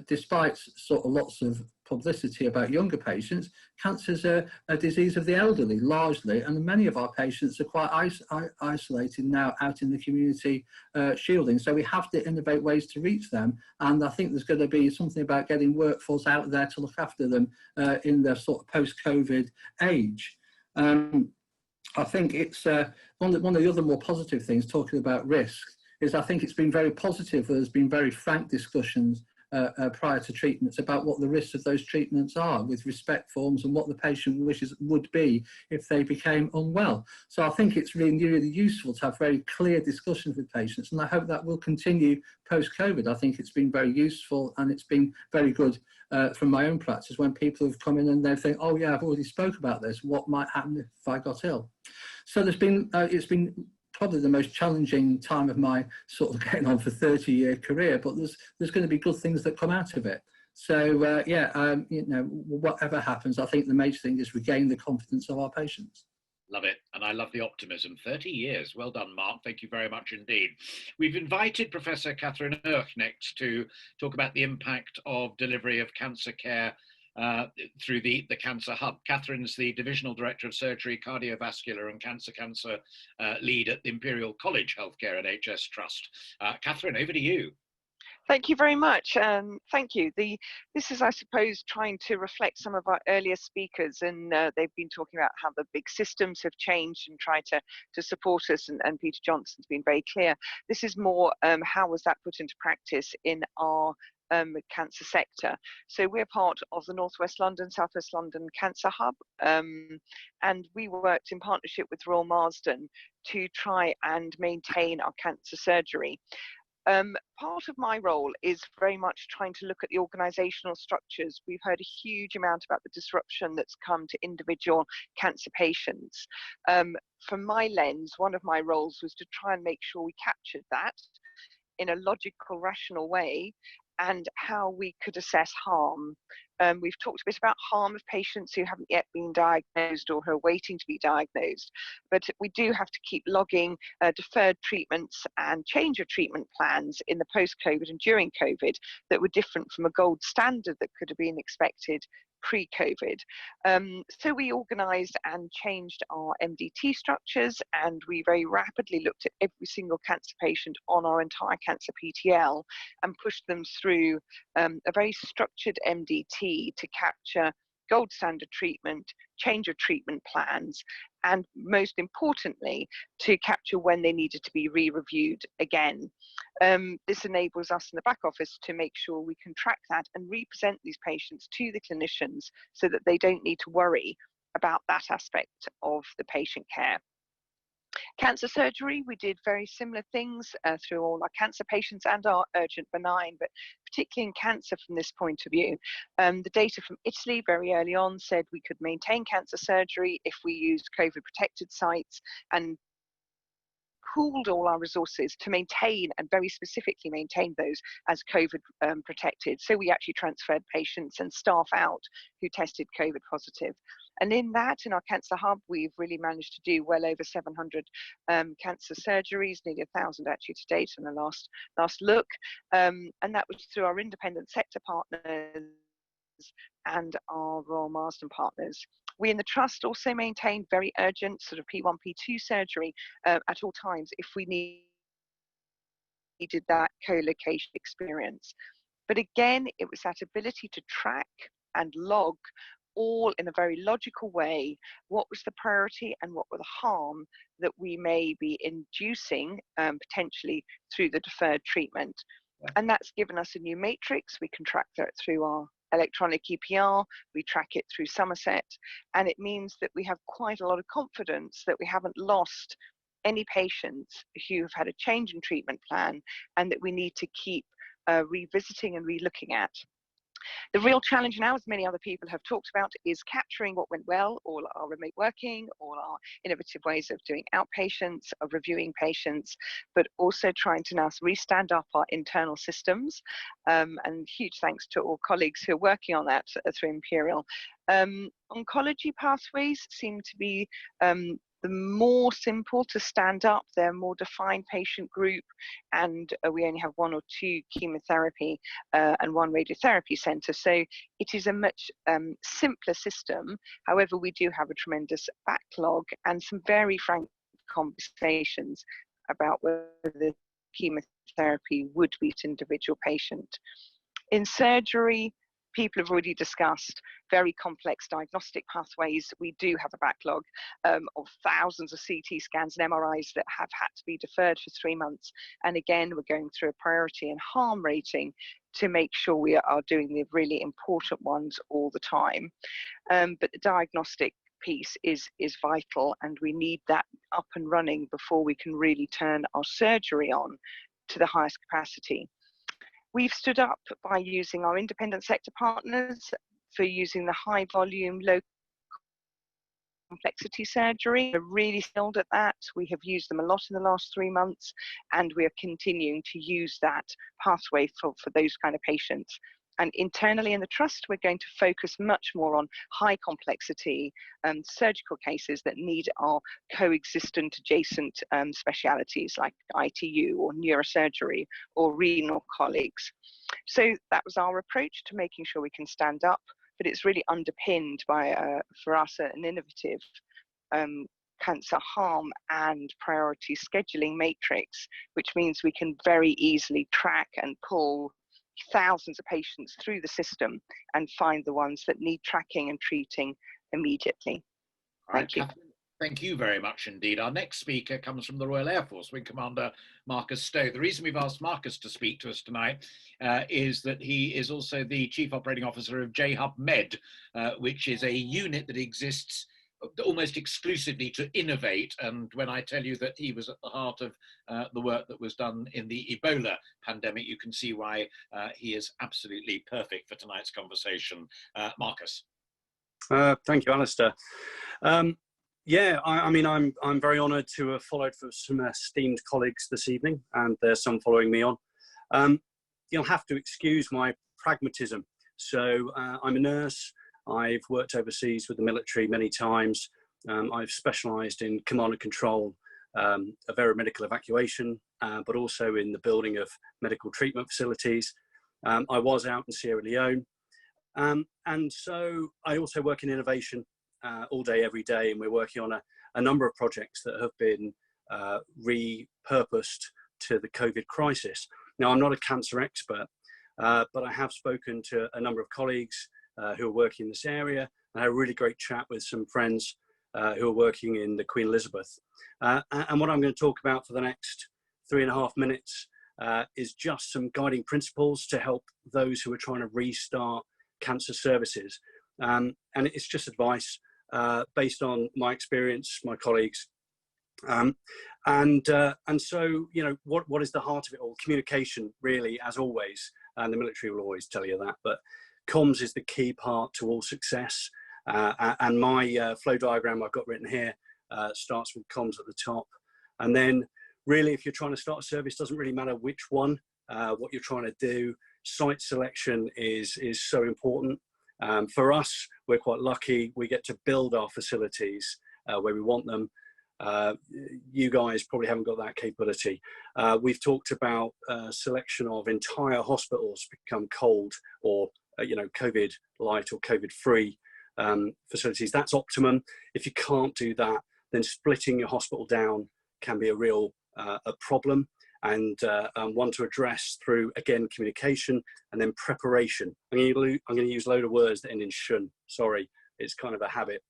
despite sort of lots of publicity about younger patients, cancer is a disease of the elderly largely, and many of our patients are quite isolated now out in the community shielding. So we have to innovate ways to reach them, and I think there's going to be something about getting workforce out there to look after them in the sort of post-COVID age. I think it's one of the other more positive things, talking about risk, is I think it's been very positive. There's been very frank discussions prior to treatments about what the risks of those treatments are, with respect forms and what the patient wishes would be if they became unwell. So I think it's really, really useful to have very clear discussions with patients, and I hope that will continue post-COVID. I think it's been very useful, and it's been very good from my own practice when people have come in and they think, oh yeah, I've already spoke about this, what might happen if I got ill? So it's been probably the most challenging time of my sort of getting on for 30-year career, but there's going to be good things that come out of it. So whatever happens, I think the major thing is regain the confidence of our patients. Love it. And I love the optimism. 30 years. Well done, Mark. Thank you very much indeed. We've invited Professor Catherine Urch next to talk about the impact of delivery of cancer care through the Cancer Hub. Catherine's the Divisional Director of Surgery, Cardiovascular and Cancer lead at the Imperial College Healthcare NHS Trust. Catherine, over to you. Thank you very much. Thank you. This is, I suppose, trying to reflect some of our earlier speakers, and they've been talking about how the big systems have changed and try to support us, and Peter Johnson's been very clear. This is more how was that put into practice in our cancer sector. So we're part of the North West London, South West London Cancer Hub, and we worked in partnership with Royal Marsden to try and maintain our cancer surgery. Part of my role is very much trying to look at the organisational structures. We've heard a huge amount about the disruption that's come to individual cancer patients. From my lens, one of my roles was to try and make sure we captured that in a logical, rational way, and how we could assess harm. We've talked a bit about harm of patients who haven't yet been diagnosed or who are waiting to be diagnosed, but we do have to keep logging deferred treatments and change of treatment plans in the post-COVID and during COVID that were different from a gold standard that could have been expected pre-COVID. So we organised and changed our MDT structures, and we very rapidly looked at every single cancer patient on our entire cancer PTL and pushed them through a very structured MDT to capture gold standard treatment, change of treatment plans, and most importantly, to capture when they needed to be re-reviewed again. This enables us in the back office to make sure we can track that and represent these patients to the clinicians so that they don't need to worry about that aspect of the patient care. Cancer surgery, we did very similar things through all our cancer patients and our urgent benign, but particularly in cancer from this point of view. The data from Italy very early on said we could maintain cancer surgery if we used COVID protected sites and pooled all our resources to maintain and very specifically maintain those as COVID protected. So we actually transferred patients and staff out who tested COVID positive. And in that, in our cancer hub, we've really managed to do well over 700 cancer surgeries, nearly 1,000 actually to date in the last look. And that was through our independent sector partners and our Royal Marsden partners. We in the Trust also maintain very urgent sort of P1, P2 surgery at all times if we needed that co-location experience. But again, it was that ability to track and log all in a very logical way what was the priority and what were the harm that we may be inducing potentially through the deferred treatment. And that's given us a new matrix. We can track that through our electronic EPR, we track it through Somerset, and it means that we have quite a lot of confidence that we haven't lost any patients who have had a change in treatment plan and that we need to keep revisiting and re-looking at. The real challenge now, as many other people have talked about, is capturing what went well, all our remote working, all our innovative ways of doing outpatients, of reviewing patients, but also trying to now re-stand up our internal systems. And huge thanks to all colleagues who are working on that through Imperial. Oncology pathways seem to be the more simple to stand up. They're a more defined patient group, and we only have 1 or 2 chemotherapy and 1 radiotherapy centre. So it is a much simpler system. However, we do have a tremendous backlog and some very frank conversations about whether the chemotherapy would beat individual patient. In surgery, people have already discussed very complex diagnostic pathways. We do have a backlog of thousands of CT scans and MRIs that have had to be deferred for 3 months. And again, we're going through a priority and harm rating to make sure we are doing the really important ones all the time. But the diagnostic piece is vital, and we need that up and running before we can really turn our surgery on to the highest capacity. We've stood up by using our independent sector partners for using the high volume, low complexity surgery. We're really skilled at that. We have used them a lot in the last 3 months, and we are continuing to use that pathway for those kind of patients. And internally in the Trust, we're going to focus much more on high complexity surgical cases that need our coexistent adjacent specialities like ITU or neurosurgery or renal colleagues. So that was our approach to making sure we can stand up, but it's really underpinned by, for us, an innovative cancer harm and priority scheduling matrix, which means we can very easily track and pull thousands of patients through the system and find the ones that need tracking and treating immediately. Thank you. Thank you very much indeed. Our next speaker comes from the Royal Air Force, Wing Commander Marcus Stow. The reason we've asked Marcus to speak to us tonight is that he is also the Chief Operating Officer of JHubMed, which is a unit that exists almost exclusively to innovate. And when I tell you that he was at the heart of the work that was done in the Ebola pandemic, you can see why he is absolutely perfect for tonight's conversation. Marcus. Thank you, Alastair. Yeah, I mean, I'm very honoured to have followed for some esteemed colleagues this evening, and there's some following me on. You'll have to excuse my pragmatism. So I'm a nurse. I've worked overseas with the military many times. I've specialised in command and control of aeromedical evacuation, but also in the building of medical treatment facilities. I was out in Sierra Leone. And so I also work in innovation all day, every day, and we're working on a number of projects that have been repurposed to the COVID crisis. Now, I'm not a cancer expert, but I have spoken to a number of colleagues who are working in this area. I had a really great chat with some friends who are working in the Queen Elizabeth. And what I'm going to talk about for the next 3.5 minutes is just some guiding principles to help those who are trying to restart cancer services. And it's just advice based on my experience, my colleagues. And so, you know, what is the heart of it all? Communication, really, as always, and the military will always tell you that, but comms is the key part to all success. And my flow diagram I've got written here starts with comms at the top. And then really, if you're trying to start a service, doesn't really matter which one, what you're trying to do. Site selection is so important. For us, we're quite lucky. We get to build our facilities where we want them. You guys probably haven't got that capability. We've talked about selection of entire hospitals become cold or COVID light or COVID free facilities. That's optimum. If you can't do that, then splitting your hospital down can be a real a problem. And one to address through, again, communication and then preparation. I'm going to use a load of words that end in shun. Sorry, it's kind of a habit.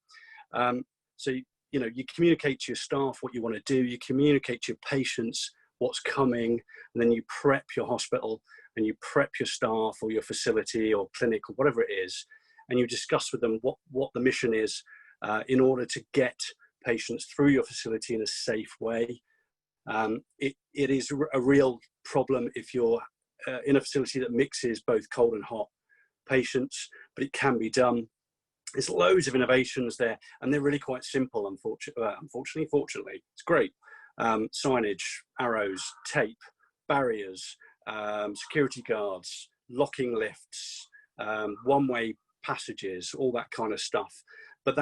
So, you communicate to your staff what you want to do. You communicate to your patients what's coming, and then you prep your hospital and you prep your staff or your facility or clinic or whatever it is, and you discuss with them what the mission is in order to get patients through your facility in a safe way. It is a real problem if you're in a facility that mixes both cold and hot patients, but it can be done. There's loads of innovations there, and they're really quite simple, fortunately. It's great. Signage, arrows, tape, barriers, security guards, locking lifts, one-way passages, all that kind of stuff. But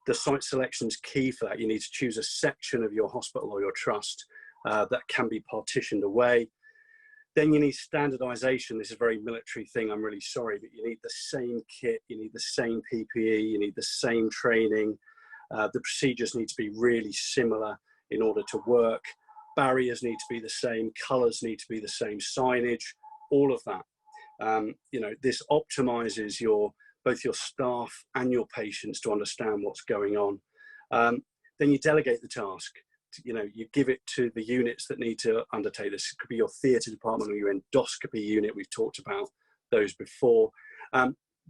the site selection is key for that. You need to choose a section of your hospital or your trust that can be partitioned away. Then you need standardization. This is a very military thing, I'm really sorry, but you need the same kit, you need the same PPE, you need the same training. The procedures need to be really similar in order to work. Barriers need to be the same, colors need to be the same, signage, all of that. This optimizes both your staff and your patients to understand what's going on. Then you delegate the task. You give it to the units that need to undertake this. It could be your theatre department or your endoscopy unit. We've talked about those before.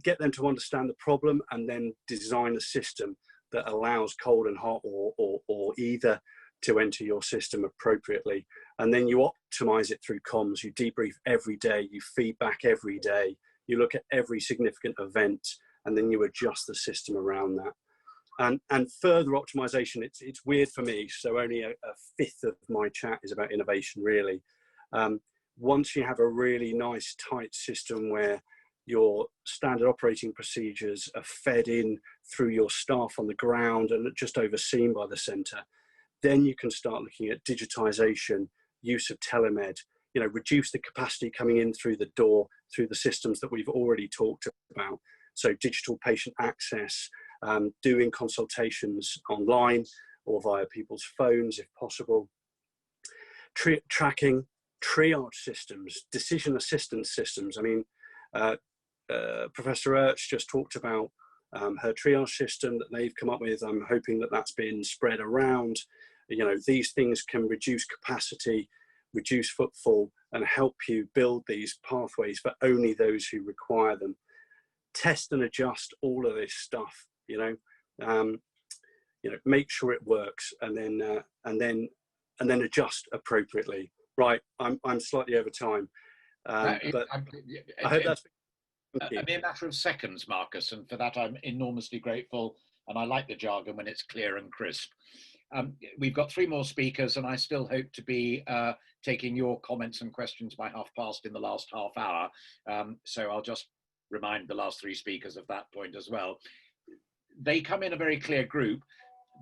Get them to understand the problem and then design a system that allows cold and hot or either to enter your system appropriately. And then you optimize it through comms. You debrief every day, you feedback every day, you look at every significant event, and then you adjust the system around that. And further optimization, it's weird for me, so only a fifth of my chat is about innovation, really. Once you have a really nice, tight system where your standard operating procedures are fed in through your staff on the ground and just overseen by the centre, then you can start looking at digitization, use of telemed, reduce the capacity coming in through the door, through the systems that we've already talked about. So digital patient access, doing consultations online or via people's phones if possible. Tracking, triage systems, decision assistance systems. I mean, Professor Urch just talked about Her triage system that they've come up with, I'm hoping that that's been spread around. You know, these things can reduce capacity, reduce footfall, and help you build these pathways for only those who require them. Test and adjust all of this stuff, you know, make sure it works, and then adjust appropriately. Right, I'm slightly over time, but I hope that's a mere matter of seconds, Marcus, and for that I'm enormously grateful, and I like the jargon when it's clear and crisp. We've got 3 more speakers, and I still hope to be taking your comments and questions by past in the last half hour. So I'll just remind the last 3 speakers of that point as well. They come in a very clear group.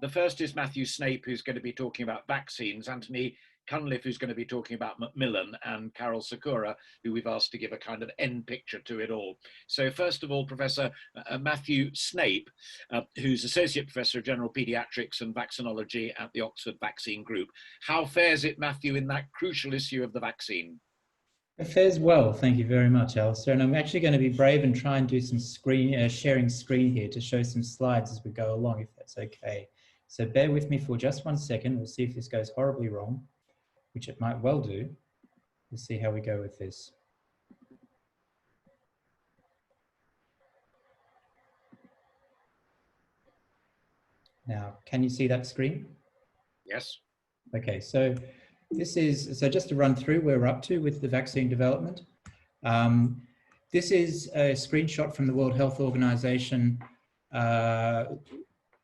The first is Matthew Snape, who's going to be talking about vaccines, Anthony Cunliffe, who's going to be talking about Macmillan, and Karol, Sikora, who we've asked to give a kind of end picture to it all. So first of all, Professor Matthew Snape, who's Associate Professor of General Paediatrics and Vaccinology at the Oxford Vaccine Group. How fares it, Matthew, in that crucial issue of the vaccine? It fares well, thank you very much, Alastair. And I'm actually going to be brave and try and do some sharing screen here to show some slides as we go along, if that's okay. So bear with me for just 1 second. We'll see if this goes horribly wrong, which it might well do. We'll see how we go with this. Now, can you see that screen? Yes. Okay, so this is, so just to run through where we're up to with the vaccine development. This is a screenshot from the World Health Organization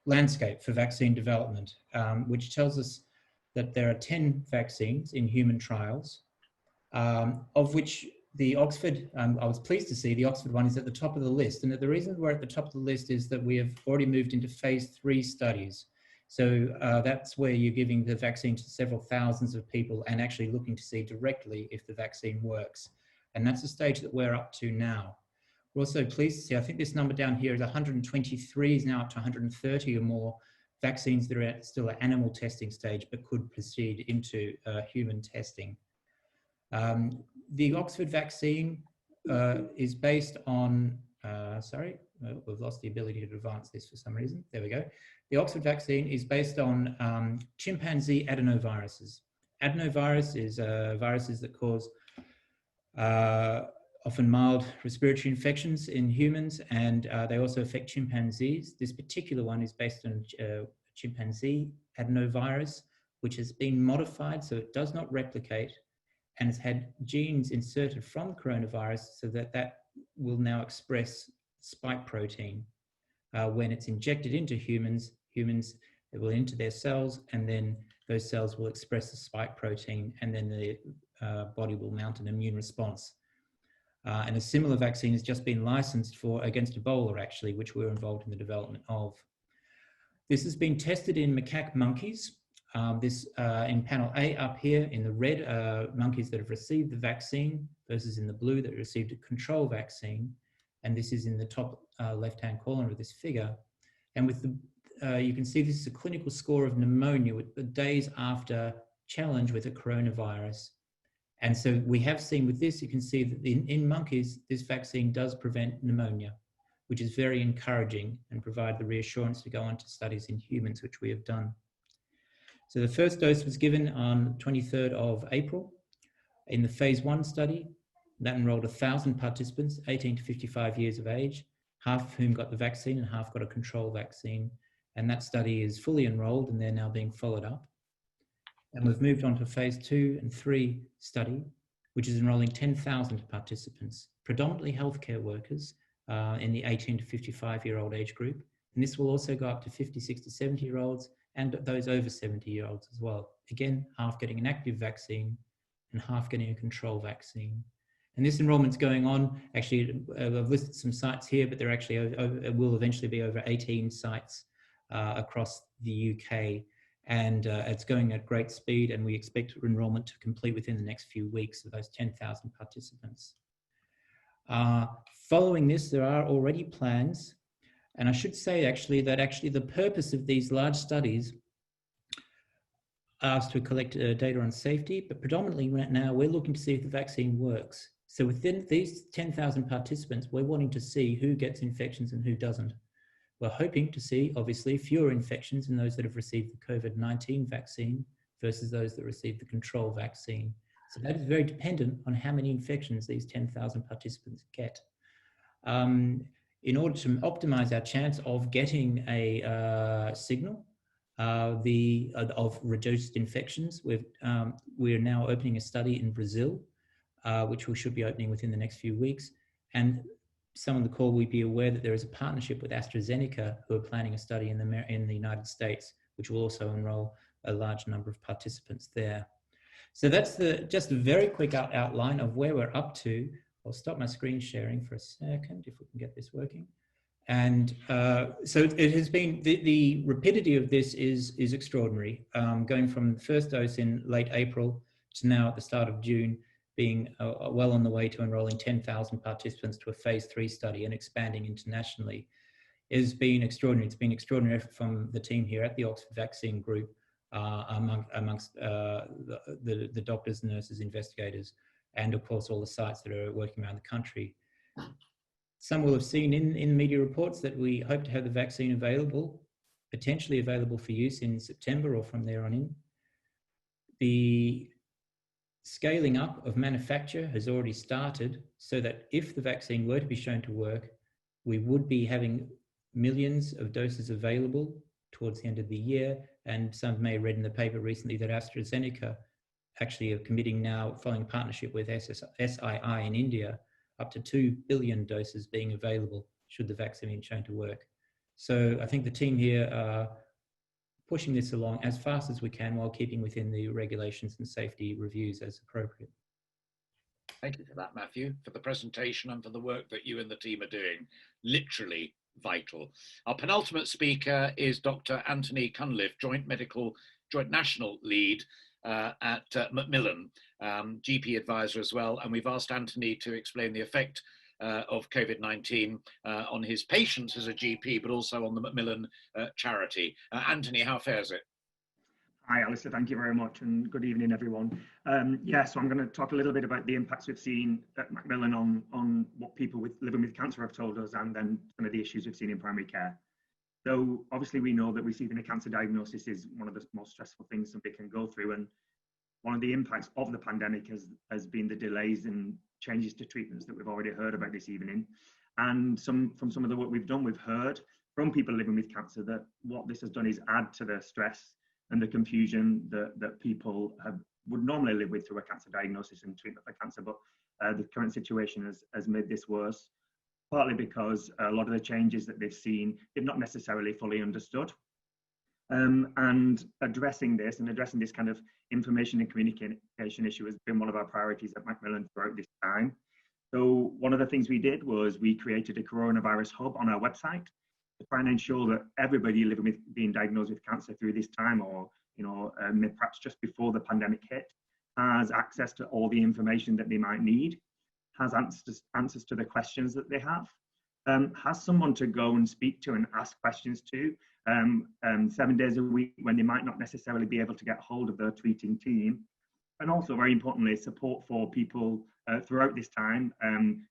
landscape for vaccine development, which tells us that there are 10 vaccines in human trials, of which the Oxford, I was pleased to see the Oxford one is at the top of the list. And the reason we're at the top of the list is that we have already moved into phase 3 studies. So that's where you're giving the vaccine to several thousands of people and actually looking to see directly if the vaccine works. And that's the stage that we're up to now. We're also pleased to see, I think this number down here is 123, is now up to 130 or more vaccines that are still at animal testing stage but could proceed into human testing. The Oxford vaccine is based on, we've lost the ability to advance this for some reason. There we go. The Oxford vaccine is based on chimpanzee adenoviruses. Adenovirus is viruses that cause often mild respiratory infections in humans, and they also affect chimpanzees. This particular one is based on chimpanzee adenovirus, which has been modified so it does not replicate and has had genes inserted from the coronavirus so that that will now express spike protein. When it's injected into humans, it will enter their cells, and then those cells will express the spike protein, and then the body will mount an immune response. And a similar vaccine has just been licensed for against Ebola, actually, which we're involved in the development of. This has been tested in macaque monkeys. In panel A up here in the red, monkeys that have received the vaccine versus in the blue that received a control vaccine. And this is in the top left-hand corner of this figure. And with the, you can see this is a clinical score of pneumonia with the days after challenge with a coronavirus. And so we have seen with this, you can see that in monkeys, this vaccine does prevent pneumonia, which is very encouraging and provide the reassurance to go on to studies in humans, which we have done. So the first dose was given on 23rd of April in the phase 1 study. That enrolled 1,000 participants, 18 to 55 years of age, half of whom got the vaccine and half got a control vaccine. And that study is fully enrolled and they're now being followed up. And we've moved on to phase 2 and 3 study, which is enrolling 10,000 participants, predominantly healthcare workers in the 18 to 55-year-old age group. And this will also go up to 56 to 70-year-olds and those over 70-year-olds as well. Again, half getting an active vaccine and half getting a control vaccine. And this enrollment's going on. Actually, I've listed some sites here, but there actually it will eventually be over 18 sites across the UK. And it's going at great speed, and we expect enrollment to complete within the next few weeks of those 10,000 participants. Following this, there are already plans, and I should say actually that the purpose of these large studies are to collect data on safety, but predominantly right now we're looking to see if the vaccine works. So within these 10,000 participants, we're wanting to see who gets infections and who doesn't. we're hoping to see, obviously, fewer infections in those that have received the COVID-19 vaccine versus those that received the control vaccine. So that is very dependent on how many infections these 10,000 participants get. In order to optimize our chance of getting a signal of reduced infections, we're now opening a study in Brazil, which we should be opening within the next few weeks. And some on the call will be aware that there is a partnership with AstraZeneca, who are planning a study in the United States, which will also enroll a large number of participants there. So that's just a very quick outline of where we're up to. I'll stop my screen sharing for a second if we can get this working. And so it has been, the rapidity of this is extraordinary, going from the first dose in late April to now at the start of June, being well on the way to enrolling 10,000 participants to a phase 3 study and expanding internationally. It has been extraordinary. It's been extraordinary effort from the team here at the Oxford Vaccine Group, amongst the doctors, nurses, investigators, and of course all the sites that are working around the country. Some will have seen in media reports that we hope to have the vaccine available, potentially available for use in September or from there on in. The scaling up of manufacture has already started, so that if the vaccine were to be shown to work, we would be having millions of doses available towards the end of the year. And some may have read in the paper recently that AstraZeneca actually are committing now, following a partnership with SII in India, up to 2 billion doses being available should the vaccine be shown to work. So I think the team here are pushing this along as fast as we can while keeping within the regulations and safety reviews as appropriate. Thank you for that, Matthew, for the presentation and for the work that you and the team are doing. Literally vital. Our penultimate speaker is Dr. Anthony Cunliffe, Joint National Lead at Macmillan, GP advisor as well. And we've asked Anthony to explain the effect of COVID-19 on his patients as a GP, but also on the Macmillan charity. Anthony, how fares it? Hi, Alastair. Thank you very much, and good evening, everyone. So I'm going to talk a little bit about the impacts we've seen at Macmillan on what people living with cancer have told us, and then some of the issues we've seen in primary care. So obviously we know that receiving a cancer diagnosis is one of the most stressful things somebody can go through, and one of the impacts of the pandemic has been the delays and changes to treatments that we've already heard about this evening. And from some of the work we've done, we've heard from people living with cancer that what this has done is add to the stress and the confusion that people would normally live with through a cancer diagnosis and treatment for cancer. But the current situation has made this worse, partly because a lot of the changes that they've seen, they've not necessarily fully understood. And addressing this kind of information and communication issue has been one of our priorities at Macmillan throughout this time. So one of the things we did was we created a coronavirus hub on our website to try and ensure that everybody living with being diagnosed with cancer through this time, or perhaps just before the pandemic hit, has access to all the information that they might need, has answers to the questions that they have, has someone to go and speak to and ask questions to 7 days a week when they might not necessarily be able to get hold of their treating team, and also very importantly support for people throughout this time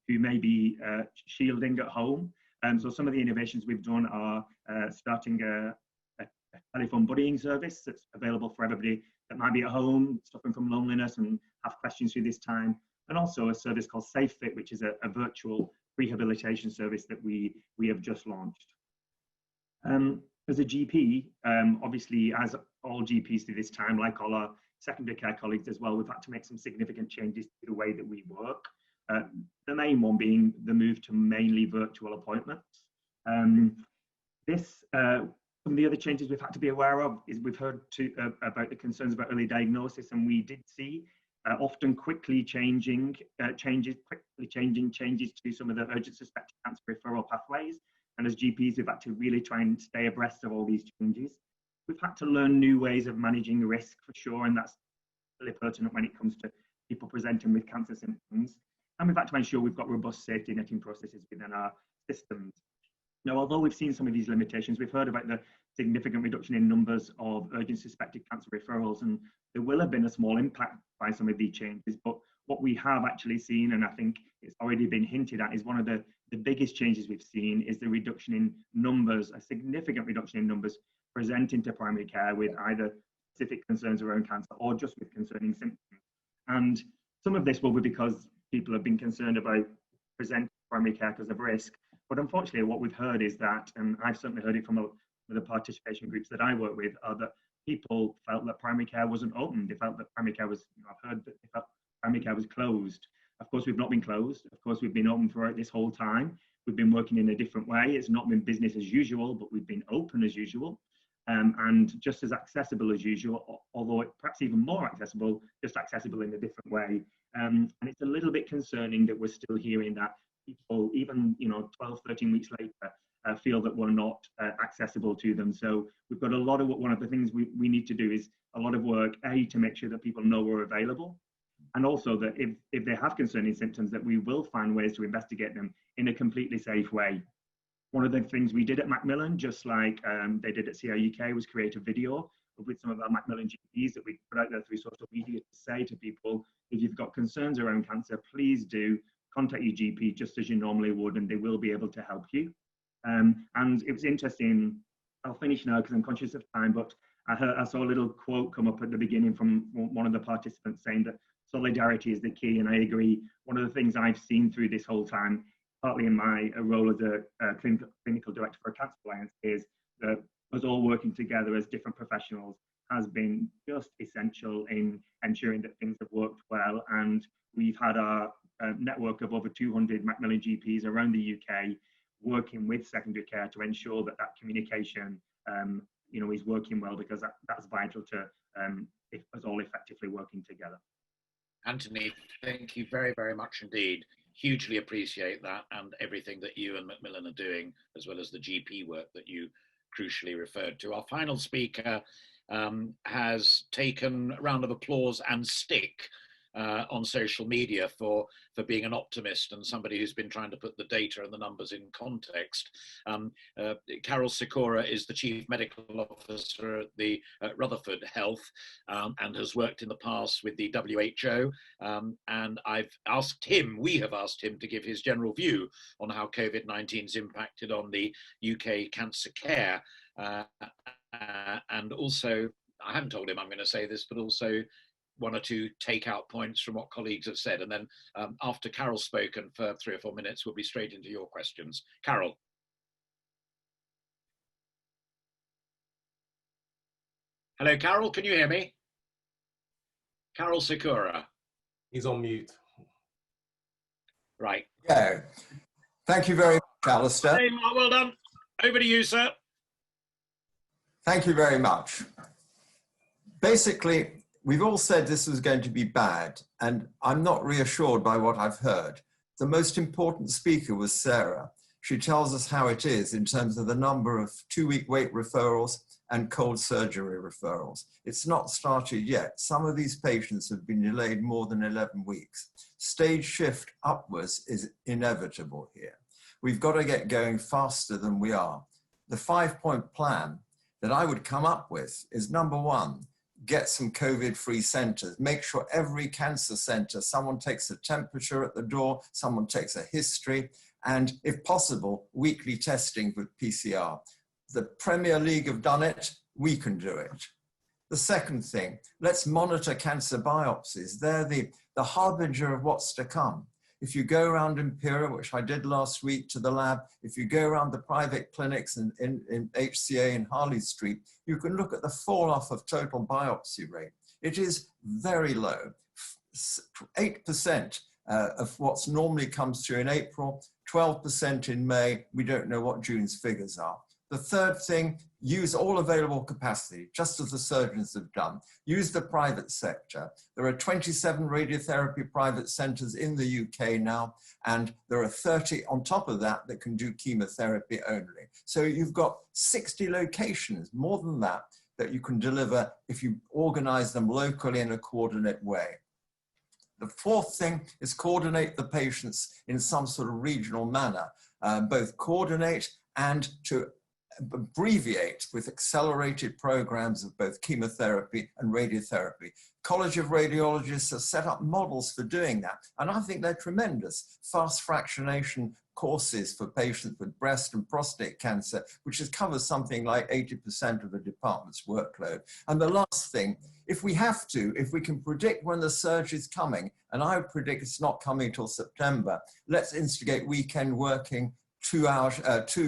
who may be shielding at home. So some of the innovations we've done are starting a telephone buddying service that's available for everybody that might be at home, suffering from loneliness and have questions through this time, and also a service called SafeFit, which is a virtual rehabilitation service that we have just launched. As a GP, obviously, as all GPs through this time, like all our secondary care colleagues as well, we've had to make some significant changes to the way that we work. The main one being the move to mainly virtual appointments. Some of the other changes we've had to be aware of is we've heard about the concerns about early diagnosis, and we did see often quickly changing changes to some of the urgent suspected cancer referral pathways. And as GPs, we've had to really try and stay abreast of all these changes. We've had to learn new ways of managing risk for sure, and that's really pertinent when it comes to people presenting with cancer symptoms. And we've had to ensure we've got robust safety netting processes within our systems. Now, although we've seen some of these limitations, we've heard about the significant reduction in numbers of urgent suspected cancer referrals, and there will have been a small impact by some of these changes. But what we have actually seen, and I think it's already been hinted at, is one of the biggest changes we've seen is the reduction in numbers, a significant reduction in numbers presenting to primary care with either specific concerns around cancer or just with concerning symptoms. And some of this will be because people have been concerned about presenting to primary care because of risk. But unfortunately, what we've heard is that, and I've certainly heard it from the participation groups that I work with, are that people felt that primary care wasn't open. They felt that primary care was, I've heard that they felt primary care was closed. Of course, we've not been closed. Of course, we've been open throughout this whole time. We've been working in a different way. It's not been business as usual, but we've been open as usual. And just as accessible as usual, although perhaps even more accessible, just accessible in a different way. And it's a little bit concerning that we're still hearing that people, even 12, 13 weeks later, feel that we're not accessible to them. So we've got a lot of, one of the things we need to do is a lot of work, to make sure that people know we're available, and also that if they have concerning symptoms, that we will find ways to investigate them in a completely safe way. One of the things we did at Macmillan, just like they did at CRUK, was create a video with some of our Macmillan GPs that we put out there through social media to say to people, if you've got concerns around cancer, please do contact your GP just as you normally would, and they will be able to help you. And it was interesting, I'll finish now because I'm conscious of time, but I saw a little quote come up at the beginning from one of the participants saying that solidarity is the key, and I agree. One of the things I've seen through this whole time, partly in my role as a clinical director for a Cancer Alliance, is that us all working together as different professionals has been just essential in ensuring that things have worked well. And we've had our network of over 200 Macmillan GPs around the UK working with secondary care to ensure that that communication is working well, because that's vital to us all effectively working together. Anthony, thank you very, very much indeed. Hugely appreciate that, and everything that you and Macmillan are doing, as well as the GP work that you crucially referred to. Our final speaker has taken a round of applause and stick on social media for being an optimist and somebody who's been trying to put the data and the numbers in context. Karol Sikora is the Chief Medical Officer at the Rutherford Health and has worked in the past with the WHO. And we have asked him to give his general view on how COVID-19's impacted on the UK cancer care. And also, I haven't told him I'm going to say this, but also one or two take-out points from what colleagues have said. And then after Karol's spoken for 3 or 4 minutes, we'll be straight into your questions. Karol. Hello, Karol, can you hear me? Karol Sikora. He's on mute. Right. Yeah. Thank you very much, Alastair. Hey, Mark, well done. Over to you, sir. Thank you very much. Basically, we've all said this was going to be bad, and I'm not reassured by what I've heard. The most important speaker was Sara. She tells us how it is in terms of the number of 2-week wait referrals and cold surgery referrals. It's not started yet. Some of these patients have been delayed more than 11 weeks. Stage shift upwards is inevitable here. We've got to get going faster than we are. The 5-point plan that I would come up with is, number 1, get some COVID-free centres. Make sure every cancer centre, someone takes a temperature at the door, someone takes a history, and if possible, weekly testing with PCR. The Premier League have done it, we can do it. The second thing, let's monitor cancer biopsies. They're the harbinger of what's to come. If you go around Imperial, which I did last week, to the lab, if you go around the private clinics in HCA in Harley Street, you can look at the fall off of total biopsy rate. It is very low, 8% of what's normally comes through in April, 12% in May. We don't know what June's figures are. The third thing, use all available capacity, just as the surgeons have done. Use the private sector. There are 27 radiotherapy private centres in the UK now, and there are 30 on top of that that can do chemotherapy only. So you've got 60 locations, more than that, that you can deliver if you organise them locally in a coordinate way. The fourth thing is coordinate the patients in some sort of regional manner, both coordinate and to abbreviate with accelerated programs of both chemotherapy and radiotherapy. College of Radiologists have set up models for doing that, and I think they're tremendous. Fast fractionation courses for patients with breast and prostate cancer, which covers something like 80% of the department's workload. And the last thing, if we can predict when the surge is coming, and I would predict it's not coming till September, let's instigate weekend working, 2 hours,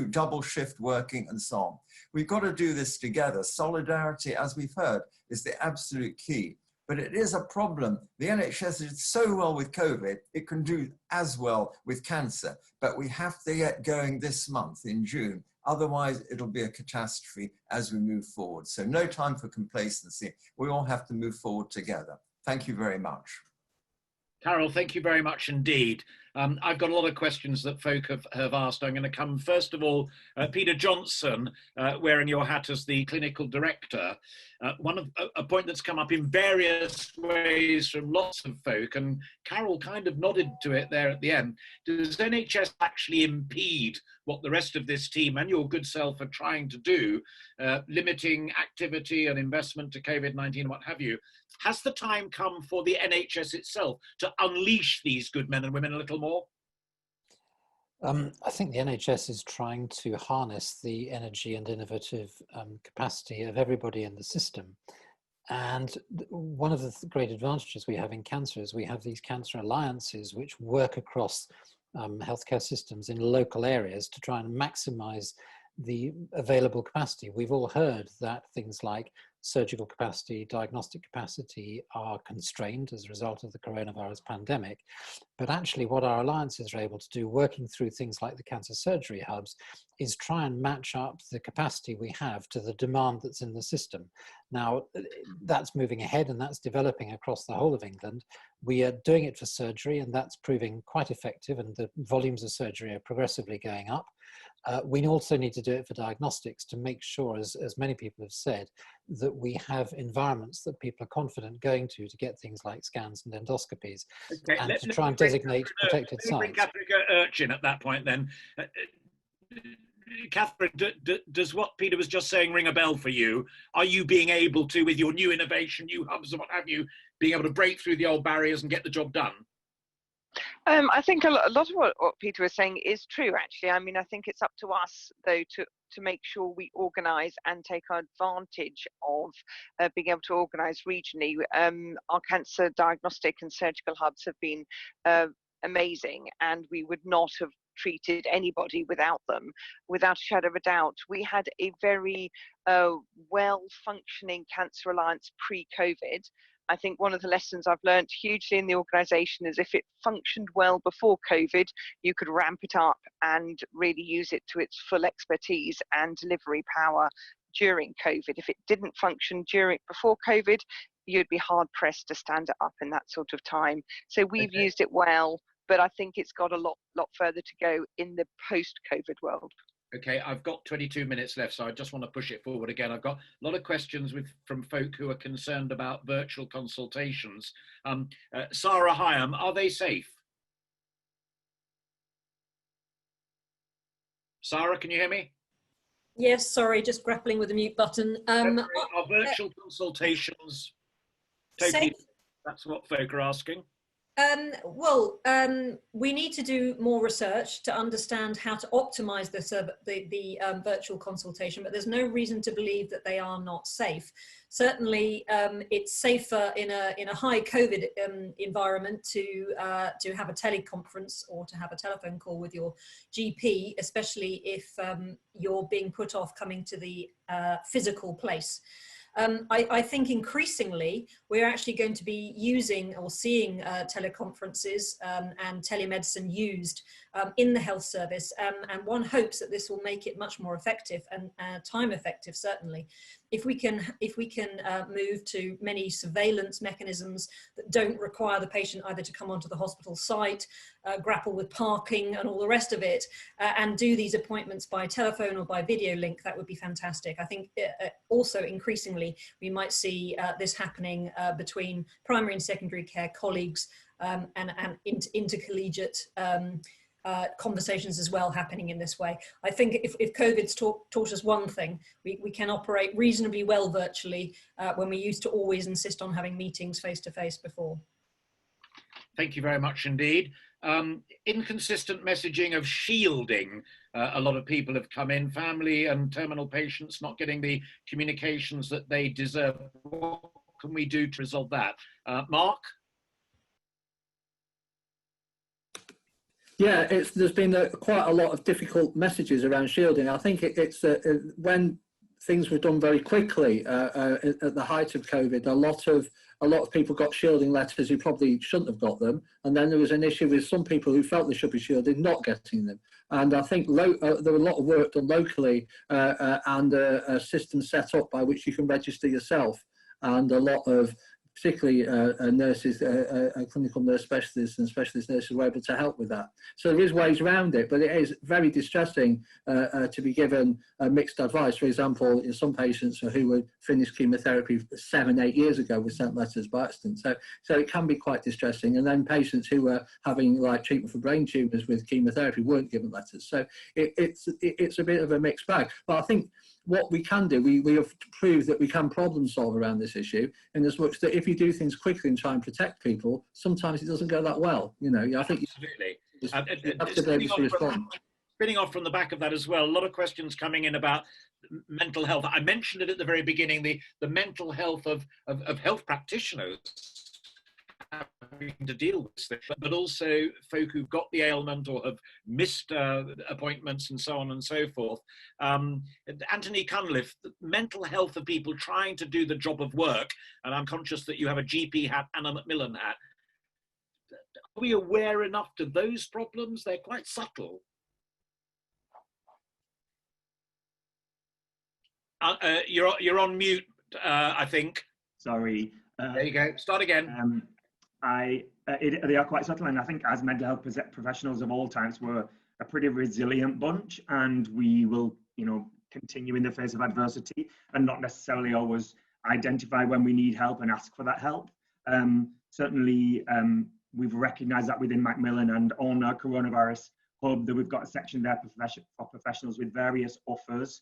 double shift working, and so on. We've got to do this together. Solidarity, as we've heard, is the absolute key. But it is a problem. The NHS did so well with COVID, it can do as well with cancer. But we have to get going this month in June. Otherwise, it'll be a catastrophe as we move forward. So no time for complacency. We all have to move forward together. Thank you very much. Karol, thank you very much indeed. I've got a lot of questions that folk have asked. I'm going to come, first of all, Peter Johnson, wearing your hat as the clinical director. A point that's come up in various ways from lots of folk, and Karol kind of nodded to it there at the end. Does NHS actually impede what the rest of this team and your good self are trying to do, limiting activity and investment to COVID-19 and what have you? Has the time come for the NHS itself to unleash these good men and women a little more? I think the NHS is trying to harness the energy and innovative capacity of everybody in the system. And one of the great advantages we have in cancer is we have these cancer alliances which work across healthcare systems in local areas to try and maximize the available capacity. We've all heard that things like surgical capacity, diagnostic capacity are constrained as a result of the coronavirus pandemic. But actually what our alliances are able to do, working through things like the cancer surgery hubs, is try and match up the capacity we have to the demand that's in the system. Now, that's moving ahead and that's developing across the whole of England. We are doing it for surgery and that's proving quite effective, and the volumes of surgery are progressively going up. We also need to do it for diagnostics to make sure, as many people have said, that we have environments that people are confident going to get things like scans and endoscopies, and to try and designate protected sites. Bring Catherine Urch in at that point then. Catherine, does what Peter was just saying ring a bell for you? Are you being able to, with your new innovation, new hubs and what have you, being able to break through the old barriers and get the job done? I think a lot of what Peter was saying is true, actually. I mean, I think it's up to us, though, to make sure we organise and take advantage of being able to organise regionally. Our cancer diagnostic and surgical hubs have been amazing, and we would not have treated anybody without them, without a shadow of a doubt. We had a very well-functioning cancer alliance pre-COVID. I think one of the lessons I've learned hugely in the organisation is if it functioned well before COVID, you could ramp it up and really use it to its full expertise and delivery power during COVID. If it didn't function before COVID, you'd be hard pressed to stand it up in that sort of time. So we've used it well, but I think it's got a lot further to go in the post-COVID world. Okay, I've got 22 minutes left, so I just want to push it forward again. I've got a lot of questions from folk who are concerned about virtual consultations. Sara Hiom, are they safe? Sara, can you hear me? Yes, sorry, just grappling with the mute button. Are virtual consultations totally safe? That's what folk are asking. We need to do more research to understand how to optimise the virtual consultation, but there's no reason to believe that they are not safe. Certainly, it's safer in a high COVID environment to have a teleconference or to have a telephone call with your GP, especially if you're being put off coming to the physical place. I think increasingly we're actually going to be using or seeing teleconferences and telemedicine used in the health service, and one hopes that this will make it much more effective and time effective. Certainly, if we can move to many surveillance mechanisms that don't require the patient either to come onto the hospital site, grapple with parking and all the rest of it, and do these appointments by telephone or by video link, that would be fantastic. I think also increasingly we might see this happening between primary and secondary care colleagues and intercollegiate conversations as well happening in this way. I think if COVID's taught us one thing, we can operate reasonably well virtually when we used to always insist on having meetings face to face before. Thank you very much indeed. Inconsistent messaging of shielding. A lot of people have come in, family and terminal patients not getting the communications that they deserve. What can we do to resolve that? Mark? Yeah, there's been quite a lot of difficult messages around shielding. I think it's when things were done very quickly at the height of COVID, a lot of people got shielding letters who probably shouldn't have got them, and then there was an issue with some people who felt they should be shielded not getting them. And I think there was a lot of work done locally and a system set up by which you can register yourself, and a lot of particularly nurses, clinical nurse specialists and specialist nurses were able to help with that. So there is ways around it, but it is very distressing to be given mixed advice. For example, in some patients who had finished chemotherapy 7-8 years ago were sent letters by accident. So it can be quite distressing. And then patients who were having like treatment for brain tumours with chemotherapy weren't given letters. So it's a bit of a mixed bag. But I think what we can do, we have proved that we can problem solve around this issue, in as much that if you do things quickly and try and protect people, sometimes it doesn't go that well. You know, I think absolutely. You have to be able to respond. Spinning off from the back of that as well, a lot of questions coming in about mental health. I mentioned it at the very beginning, the mental health of health practitioners having to deal with this, but also folk who've got the ailment or have missed appointments and so on and so forth. Anthony Cunliffe, the mental health of people trying to do the job of work, and I'm conscious that you have a GP hat and a Macmillan hat. Are we aware enough to those problems? They're quite subtle. You're on mute, I think. Sorry. There you go. Start again. They are quite subtle, and I think as mental health professionals of all types, we're a pretty resilient bunch, and we will, continue in the face of adversity and not necessarily always identify when we need help and ask for that help. Certainly, we've recognised that within Macmillan and on our coronavirus hub, that we've got a section there for professionals with various offers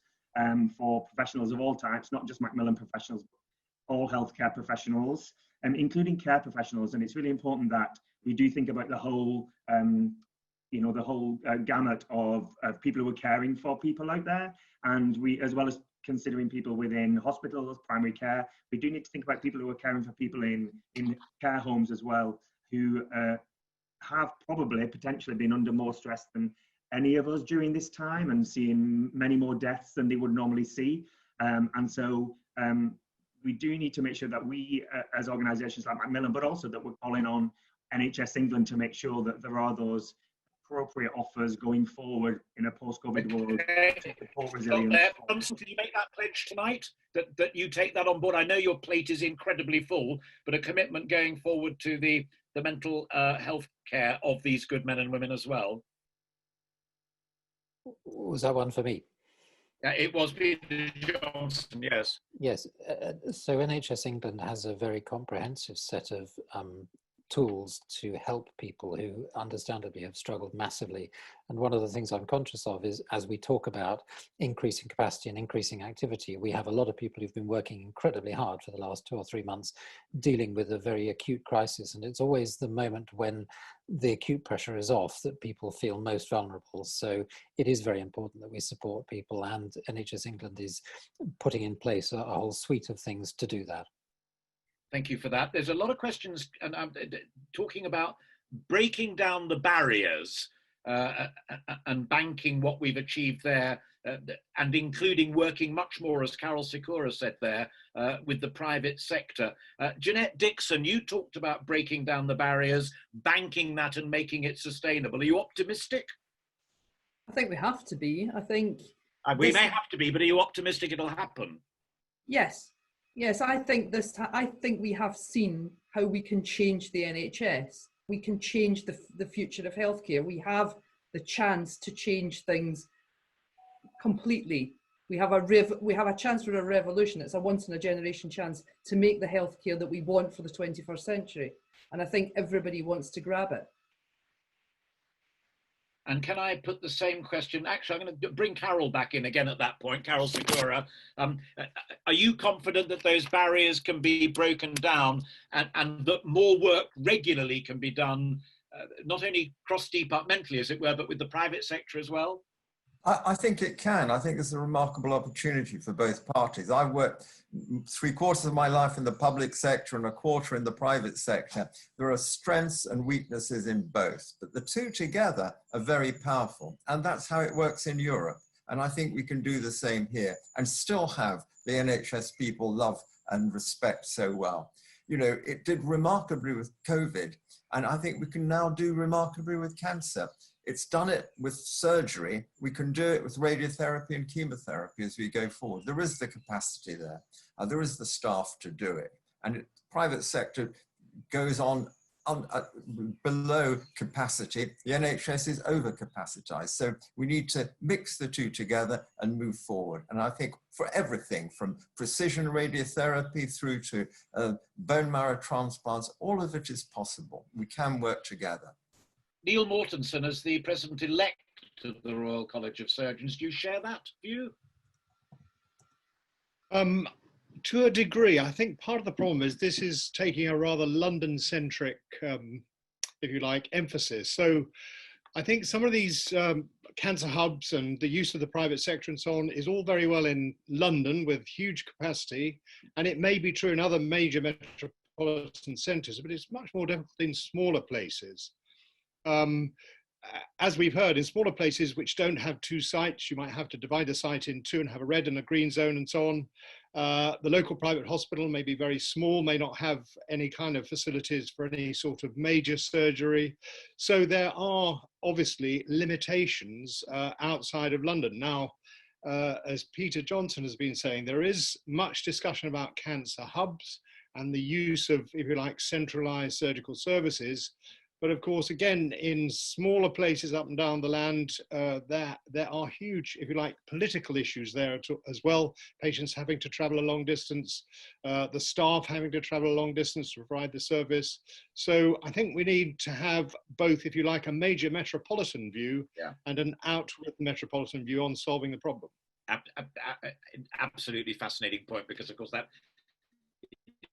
for professionals of all types, not just Macmillan professionals, but all healthcare professionals, including care professionals. And it's really important that we do think about the whole, the whole gamut of people who are caring for people out there. And we, as well as considering people within hospitals, primary care, we do need to think about people who are caring for people in care homes as well, who have probably potentially been under more stress than any of us during this time, and seeing many more deaths than they would normally see. And so we do need to make sure that we, as organisations like Macmillan, but also that we're calling on NHS England to make sure that there are those appropriate offers going forward in a post-COVID world. Mortensen, can you make that pledge tonight, that you take that on board? I know your plate is incredibly full, but a commitment going forward to the mental health care of these good men and women as well. Was that one for me? It was Peter Johnson, yes. Yes, so NHS England has a very comprehensive set of tools to help people who understandably have struggled massively. And one of the things I'm conscious of is, as we talk about increasing capacity and increasing activity, we have a lot of people who've been working incredibly hard for the last 2 or 3 months dealing with a very acute crisis. And it's always the moment when the acute pressure is off that people feel most vulnerable. So it is very important that we support people, and NHS England is putting in place a whole suite of things to do that. Thank you for that. There's a lot of questions, and I'm talking about breaking down the barriers and banking what we've achieved there, and including working much more, as Karol Sikora said there, with the private sector. Jeanette, Dickson, you talked about breaking down the barriers, banking that and making it sustainable. Are you optimistic? I think we have to be. I think... we may have to be, but are you optimistic it'll happen? Yes. Yes, I think we have seen how we can change the NHS. We can change the future of healthcare. We have the chance to change things completely. We have a chance for a revolution. It's a once in a generation chance to make the healthcare that we want for the 21st century. And I think everybody wants to grab it. And can I put the same question? Actually, I'm going to bring Karol back in again at that point. Karol Sikora, are you confident that those barriers can be broken down and that more work regularly can be done, not only cross-departmentally, as it were, but with the private sector as well? I think it can. I think it's a remarkable opportunity for both parties. I've worked 3/4 of my life in the public sector and 1/4 in the private sector. There are strengths and weaknesses in both, but the two together are very powerful. And that's how it works in Europe. And I think we can do the same here and still have the NHS people love and respect so well. You know, it did remarkably with COVID, and I think we can now do remarkably with cancer. It's done it with surgery. We can do it with radiotherapy and chemotherapy as we go forward. There is the capacity there. There is the staff to do it. And the private sector goes on below capacity. The NHS is over-capacitized. So we need to mix the two together and move forward. And I think for everything from precision radiotherapy through to bone marrow transplants, all of it is possible. We can work together. Neil Mortensen, as the President-elect of the Royal College of Surgeons, do you share that view? To a degree. I think part of the problem is this is taking a rather London-centric, if you like, emphasis. So I think some of these cancer hubs and the use of the private sector and so on is all very well in London with huge capacity, and it may be true in other major metropolitan centres, but it's much more difficult in smaller places. As we've heard, in smaller places which don't have 2 sites, you might have to divide the site in 2 and have a red and a green zone and so on. The local private hospital may be very small, may not have any kind of facilities for any sort of major surgery. So there are obviously limitations outside of London. Now, as Peter Johnson has been saying, there is much discussion about cancer hubs and the use of, if you like, centralized surgical services. But of course, again, in smaller places up and down the land, there are huge, if you like, political issues there as well. Patients having to travel a long distance, the staff having to travel a long distance to provide the service. So I think we need to have both, if you like, a major metropolitan view and an outward metropolitan view on solving the problem. Absolutely fascinating point, because of course that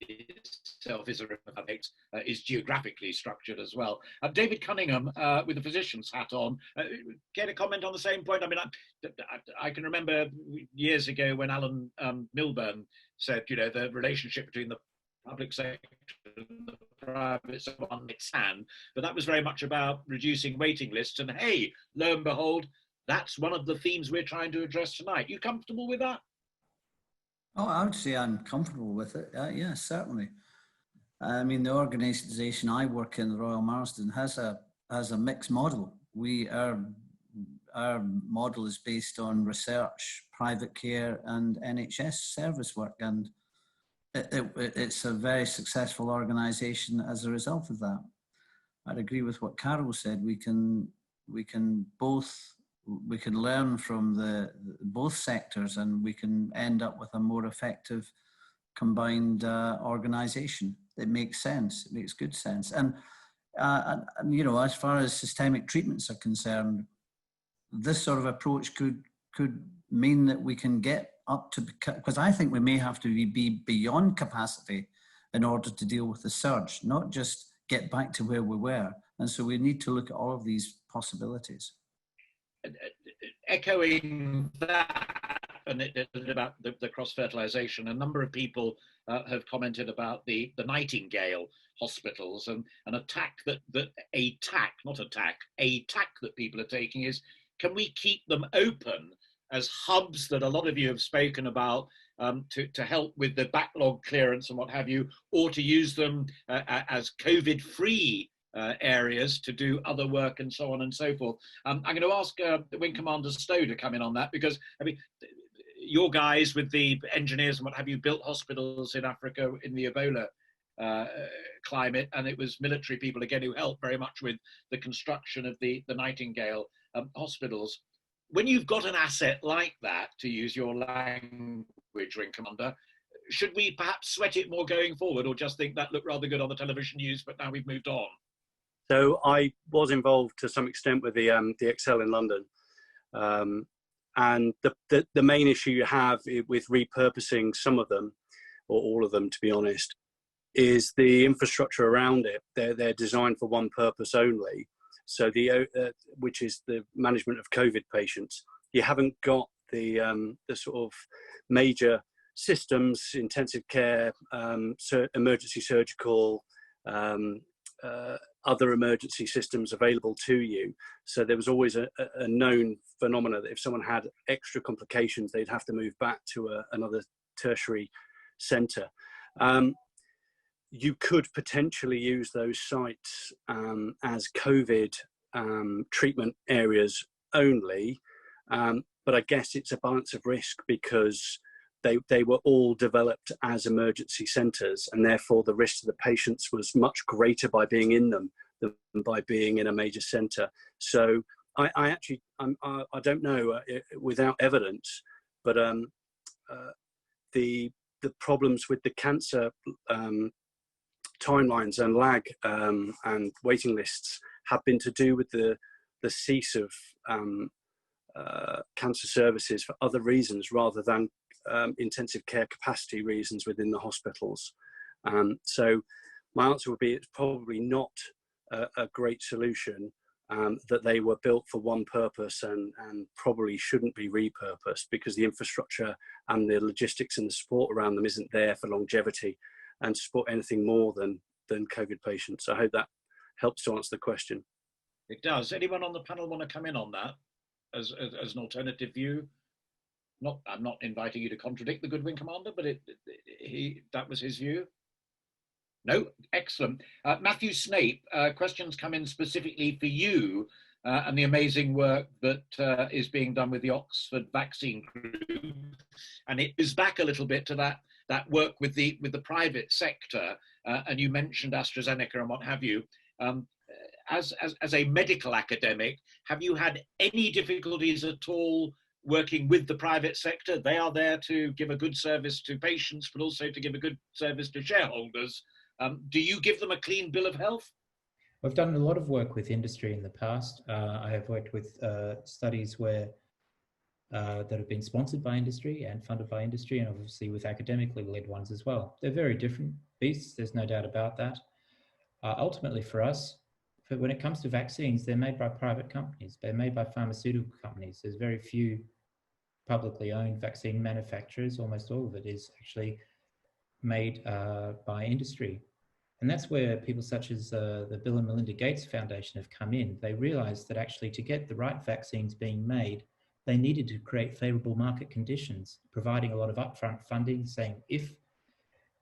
itself is geographically structured as well. David Cunningham, with the physician's hat on, get a comment on the same point? I mean, I can remember years ago when Alan Milburn said, you know, the relationship between the public sector and the private sector on its hand, but that was very much about reducing waiting lists. And hey, lo and behold, that's one of the themes we're trying to address tonight. You comfortable with that? Oh, I would say I'm comfortable with it. Yeah, certainly. I mean, the organisation I work in, the Royal Marsden, has a mixed model. Our model is based on research, private care, and NHS service work, and it's a very successful organisation as a result of that. I'd agree with what Karol said. We can learn from both sectors, and we can end up with a more effective combined organisation. It makes sense. It makes good sense. And you know, as far as systemic treatments are concerned, this sort of approach could mean that we can get up to, because I think we may have to be beyond capacity in order to deal with the surge, not just get back to where we were. And so we need to look at all of these possibilities. Echoing that and about the cross-fertilization, a number of people have commented about the Nightingale hospitals, and an tack that people are taking is, can we keep them open as hubs that a lot of you have spoken about, to help with the backlog clearance and what have you, or to use them as COVID-free areas to do other work and so on and so forth. I'm going to ask Wing Commander Stow to come in on that, because I mean, your guys with the engineers and what have you built hospitals in Africa in the Ebola climate, and it was military people again who helped very much with the construction of the Nightingale hospitals. When you've got an asset like that, to use your language, Wing Commander, should we perhaps sweat it more going forward, or just think that looked rather good on the television news, but now we've moved on? So I was involved to some extent with the Excel in London. And the main issue you have with repurposing some of them, or all of them to be honest, is the infrastructure around it. They're designed for one purpose only. So which is the management of COVID patients. You haven't got the sort of major systems, intensive care, emergency surgical, other emergency systems available to you. So there was always a known phenomena that if someone had extra complications, they'd have to move back to another tertiary centre. You could potentially use those sites as COVID treatment areas only, but I guess it's a balance of risk because they were all developed as emergency centres, and therefore the risk to the patients was much greater by being in them than by being in a major centre. So I don't know without evidence, but the problems with the cancer timelines and lag and waiting lists have been to do with the cease of cancer services for other reasons rather than intensive care capacity reasons within the hospitals. So my answer would be it's probably not a great solution, that they were built for one purpose and probably shouldn't be repurposed because the infrastructure and the logistics and the support around them isn't there for longevity and to support anything more than COVID patients. I hope that helps to answer the question. It does. Anyone on the panel want to come in on that as an alternative view? I'm not inviting you to contradict the good wing commander, but that was his view. No, excellent. Matthew Snape, questions come in specifically for you and the amazing work that is being done with the Oxford vaccine group. And it is back a little bit to that work with the private sector. And you mentioned AstraZeneca and what have you. As a medical academic, have you had any difficulties at all working with the private sector? They are there to give a good service to patients, but also to give a good service to shareholders. Do you give them a clean bill of health? I've done a lot of work with industry in the past. I have worked with studies where that have been sponsored by industry and funded by industry, and obviously with academically led ones as well. They're very different beasts, there's no doubt about that. Ultimately for us, when it comes to vaccines, they're made by private companies, they're made by pharmaceutical companies. There's very few publicly owned vaccine manufacturers. Almost all of it is actually made by industry. And that's where people such as the Bill and Melinda Gates Foundation have come in. They realized that actually to get the right vaccines being made, they needed to create favorable market conditions, providing a lot of upfront funding, saying if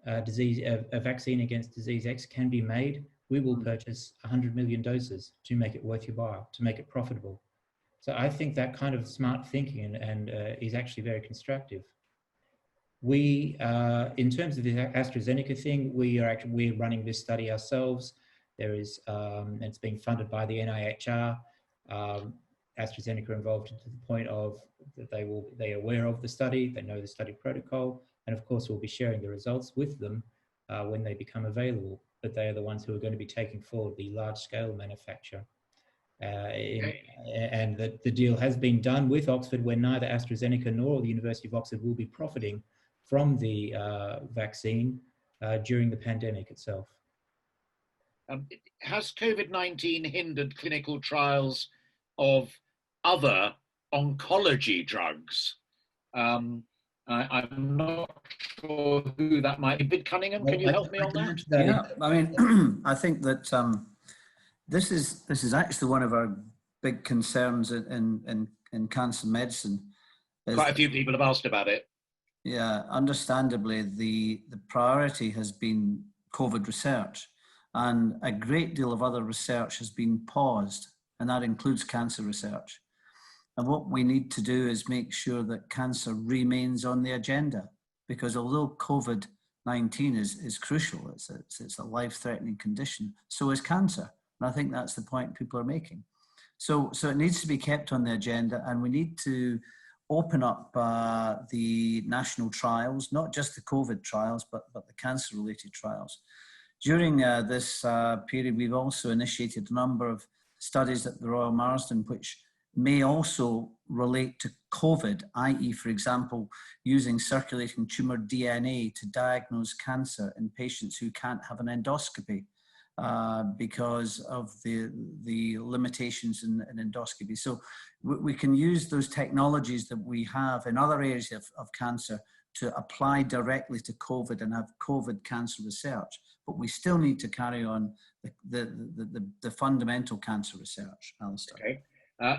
a vaccine against disease X can be made, we will purchase 100 million doses to make it worth your while, to make it profitable. So I think that kind of smart thinking and is actually very constructive. We, in terms of the AstraZeneca thing, we're running this study ourselves. There is, it's being funded by the NIHR. AstraZeneca involved to the point of that they are aware of the study, they know the study protocol, and of course we'll be sharing the results with them when they become available. But they are the ones who are going to be taking forward the large-scale manufacture. And the deal has been done with Oxford, where neither AstraZeneca nor the University of Oxford will be profiting from the vaccine during the pandemic itself. Has COVID-19 hindered clinical trials of other oncology drugs? I'm not sure who that might be. Bid Cunningham, can you help me on that? Yeah, I mean, I think that this is actually one of our big concerns in cancer medicine. Quite a few people have asked about it. Yeah, understandably, the priority has been COVID research, and a great deal of other research has been paused, and that includes cancer research. And what we need to do is make sure that cancer remains on the agenda, because although COVID-19 is crucial, it's a life-threatening condition, so is cancer. And I think that's the point people are making. So it needs to be kept on the agenda, and we need to open up the national trials, not just the COVID trials, but the cancer-related trials, During this period, we've also initiated a number of studies at the Royal Marsden, which may also relate to COVID, i.e., for example, using circulating tumour DNA to diagnose cancer in patients who can't have an endoscopy because of the limitations in endoscopy. So we can use those technologies that we have in other areas of cancer to apply directly to COVID and have COVID cancer research. But we still need to carry on the fundamental cancer research, Alastair. Okay.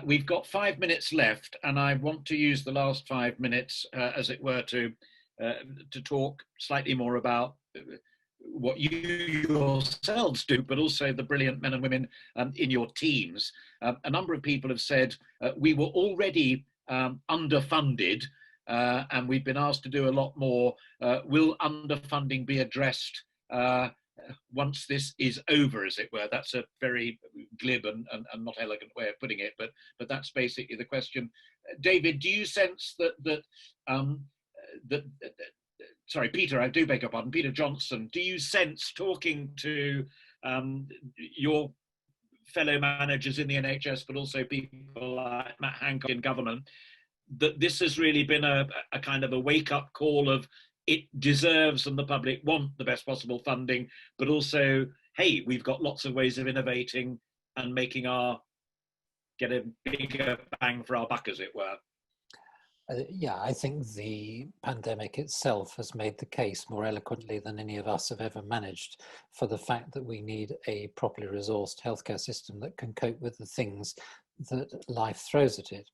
We've got 5 minutes left, and I want to use the last 5 minutes, as it were, to talk slightly more about what you yourselves do, but also the brilliant men and women in your teams. A number of people have said we were already underfunded, and we've been asked to do a lot more. Will underfunding be addressed once this is over, as it were? That's a very glib and not elegant way of putting it, but that's basically the question. David, do you sense that sorry, Peter, I do beg your pardon, Peter Johnson, do you sense, talking to your fellow managers in the NHS, but also people like Matt Hancock in government, that this has really been a kind of a wake-up call of it deserves and the public want the best possible funding, but also, hey, we've got lots of ways of innovating and get a bigger bang for our buck, as it were? Yeah, I think the pandemic itself has made the case more eloquently than any of us have ever managed for the fact that we need a properly resourced healthcare system that can cope with the things that life throws at it.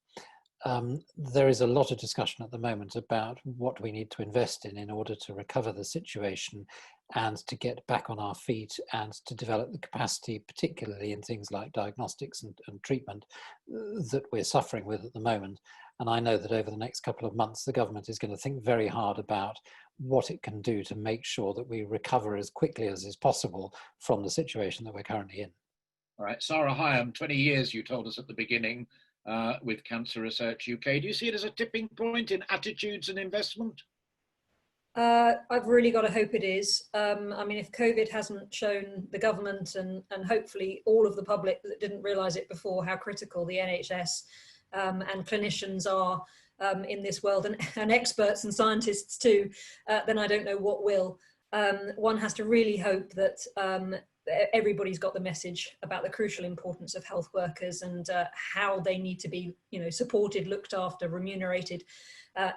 There is a lot of discussion at the moment about what we need to invest in order to recover the situation and to get back on our feet and to develop the capacity, particularly in things like diagnostics and treatment, that we're suffering with at the moment. And I know that over the next couple of months, the government is going to think very hard about what it can do to make sure that we recover as quickly as is possible from the situation that we're currently in. All right, Sara Hiom, 20 years you told us at the beginning with Cancer Research UK. Do you see it as a tipping point in attitudes and investment? I've really got to hope it is. I mean, if COVID hasn't shown the government and hopefully all of the public that didn't realise it before how critical the NHS and clinicians are in this world, and experts and scientists too, then I don't know what will. One has to really hope that everybody's got the message about the crucial importance of health workers and how they need to be, supported, looked after, remunerated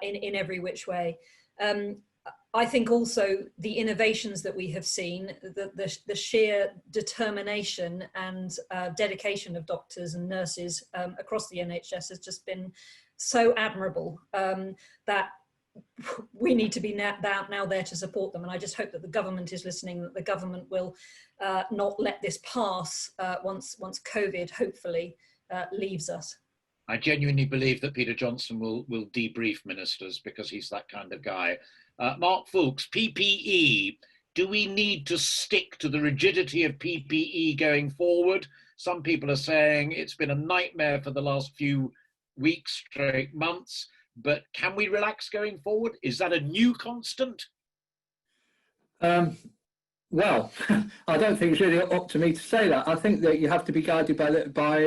in every which way. I think also the innovations that we have seen, the sheer determination and dedication of doctors and nurses across the NHS has just been so admirable that we need to be now there to support them. And I just hope that the government is listening, that the government will not let this pass once COVID hopefully leaves us. I genuinely believe that Peter Johnson will debrief ministers, because he's that kind of guy. Mark Foulkes, PPE, do we need to stick to the rigidity of PPE going forward? Some people are saying it's been a nightmare for the last few weeks, straight months, but can we relax going forward? Is that a new constant? Well, I don't think it's really up to me to say that. I think that you have to be guided by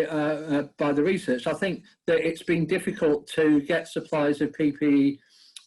the research. I think that it's been difficult to get supplies of PPE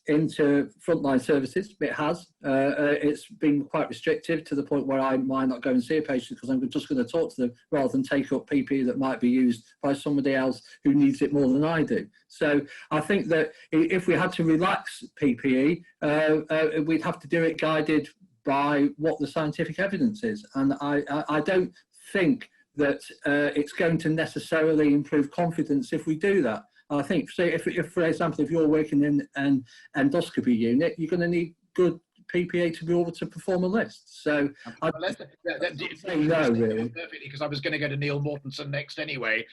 into frontline services. It has. It's been quite restrictive to the point where I might not go and see a patient because I'm just going to talk to them rather than take up PPE that might be used by somebody else who needs it more than I do. So I think that if we had to relax PPE, we'd have to do it guided by what the scientific evidence is. And I don't think that it's going to necessarily improve confidence if we do that. I think, say, if for example, if you're working in an endoscopy unit, you're going to need good PPE to be able to perform a list. So I'm saying no, really. Perfectly, because I was going to go to Neil Mortensen next anyway.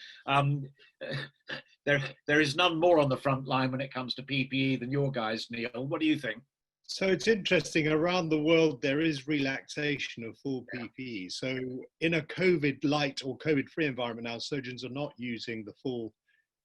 There is none more on the front line when it comes to PPE than your guys, Neil. What do you think? So it's interesting, around the world there is relaxation of full PPE. So in a COVID light or COVID free environment now, surgeons are not using the full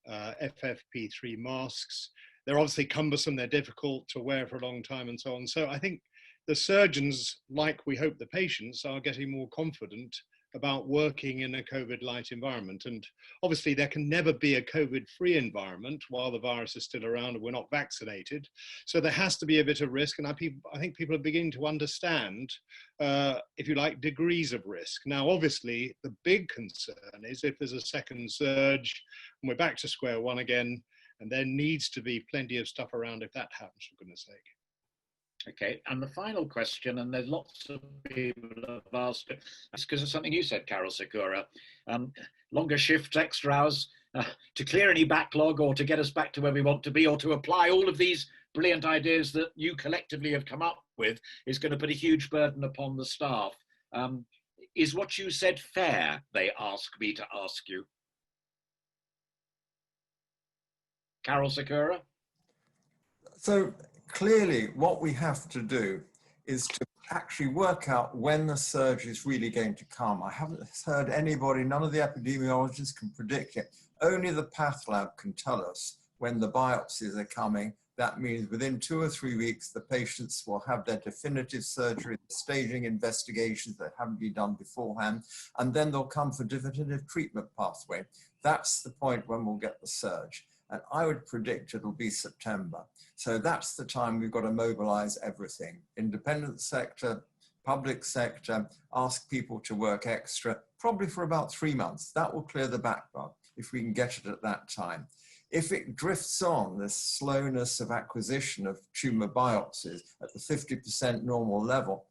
FFP3 masks. They're obviously cumbersome, they're difficult to wear for a long time and so on. So I think the surgeons, like we hope the patients, are getting more confident about working in a COVID-light environment. And obviously there can never be a COVID-free environment while the virus is still around and we're not vaccinated. So there has to be a bit of risk. And I think people are beginning to understand, if you like, degrees of risk. Now, obviously, the big concern is if there's a second surge and we're back to square one again, and there needs to be plenty of stuff around if that happens, for goodness sake. Okay, and the final question, and there's lots of people have asked it, it's because of something you said, Karol, Sikora. Longer shifts, extra hours, to clear any backlog or to get us back to where we want to be or to apply all of these brilliant ideas that you collectively have come up with is going to put a huge burden upon the staff. Is what you said fair, they ask me to ask you? Karol, Sikora? So clearly what we have to do is to actually work out when the surge is really going to come. I haven't heard anybody, none of the epidemiologists can predict it. Only the path lab can tell us when the biopsies are coming. That means within 2 or 3 weeks, the patients will have their definitive surgery, staging investigations that haven't been done beforehand, and then they'll come for definitive treatment pathway. That's the point when we'll get the surge. And I would predict it'll be September. So that's the time we've got to mobilize everything. Independent sector, public sector, ask people to work extra, probably for about 3 months. That will clear the backlog if we can get it at that time. If it drifts on, this slowness of acquisition of tumor biopsies at the 50% normal level,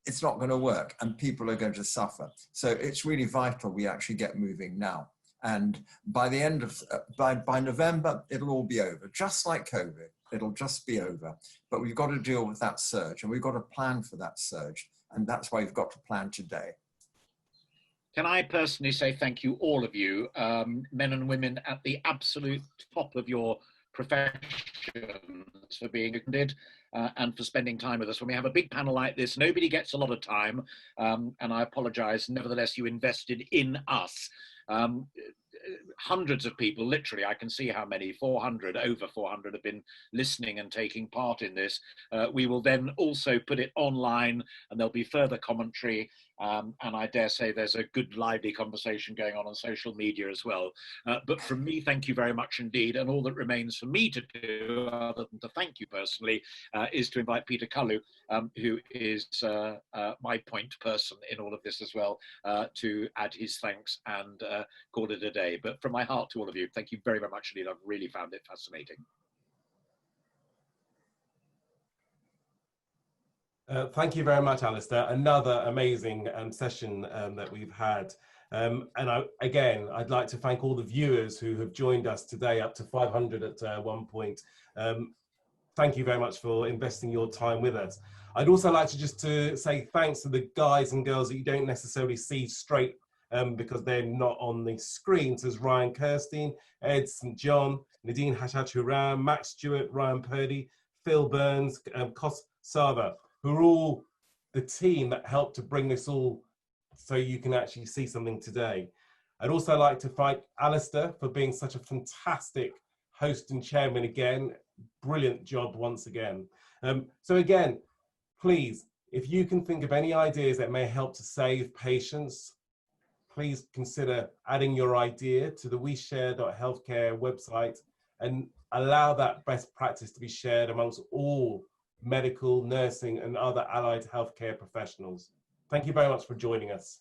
it's not going to work and people are going to suffer. So it's really vital we actually get moving now. And by the end of, by November, it'll all be over. Just like COVID, it'll just be over. But we've got to deal with that surge and we've got to plan for that surge. And that's why we've got to plan today. Can I personally say thank you, all of you, men and women at the absolute top of your professions, for being attended and for spending time with us. When we have a big panel like this, nobody gets a lot of time, and I apologize. Nevertheless, you invested in us. Hundreds of people, literally, I can see how many, 400, over 400 have been listening and taking part in this. We will then also put it online and there'll be further commentary. And I dare say there's a good lively conversation going on social media as well. But from me, thank you very much indeed. And all that remains for me to do, other than to thank you personally, is to invite Peter Kalu, who is my point person in all of this as well, to add his thanks and call it a day. But from my heart to all of you, thank you very, very much indeed. I've really found it fascinating. Thank you very much, Alastair. Another amazing session that we've had. And again, I'd like to thank all the viewers who have joined us today, up to 500 at one point. Thank you very much for investing your time with us. I'd also like to just say thanks to the guys and girls that you don't necessarily see straight because they're not on the screen. So there's Ryan Kirstein, Ed St. John, Nadine Hashachuram, Max Stewart, Ryan Purdy, Phil Burns, Kos Sava, who are all the team that helped to bring this all so you can actually see something today. I'd also like to thank Alastair for being such a fantastic host and chairman again. Brilliant job once again. So again, please, if you can think of any ideas that may help to save patients, please consider adding your idea to the WeShare.Healthcare website and allow that best practice to be shared amongst all medical, nursing, and other allied healthcare professionals. Thank you very much for joining us.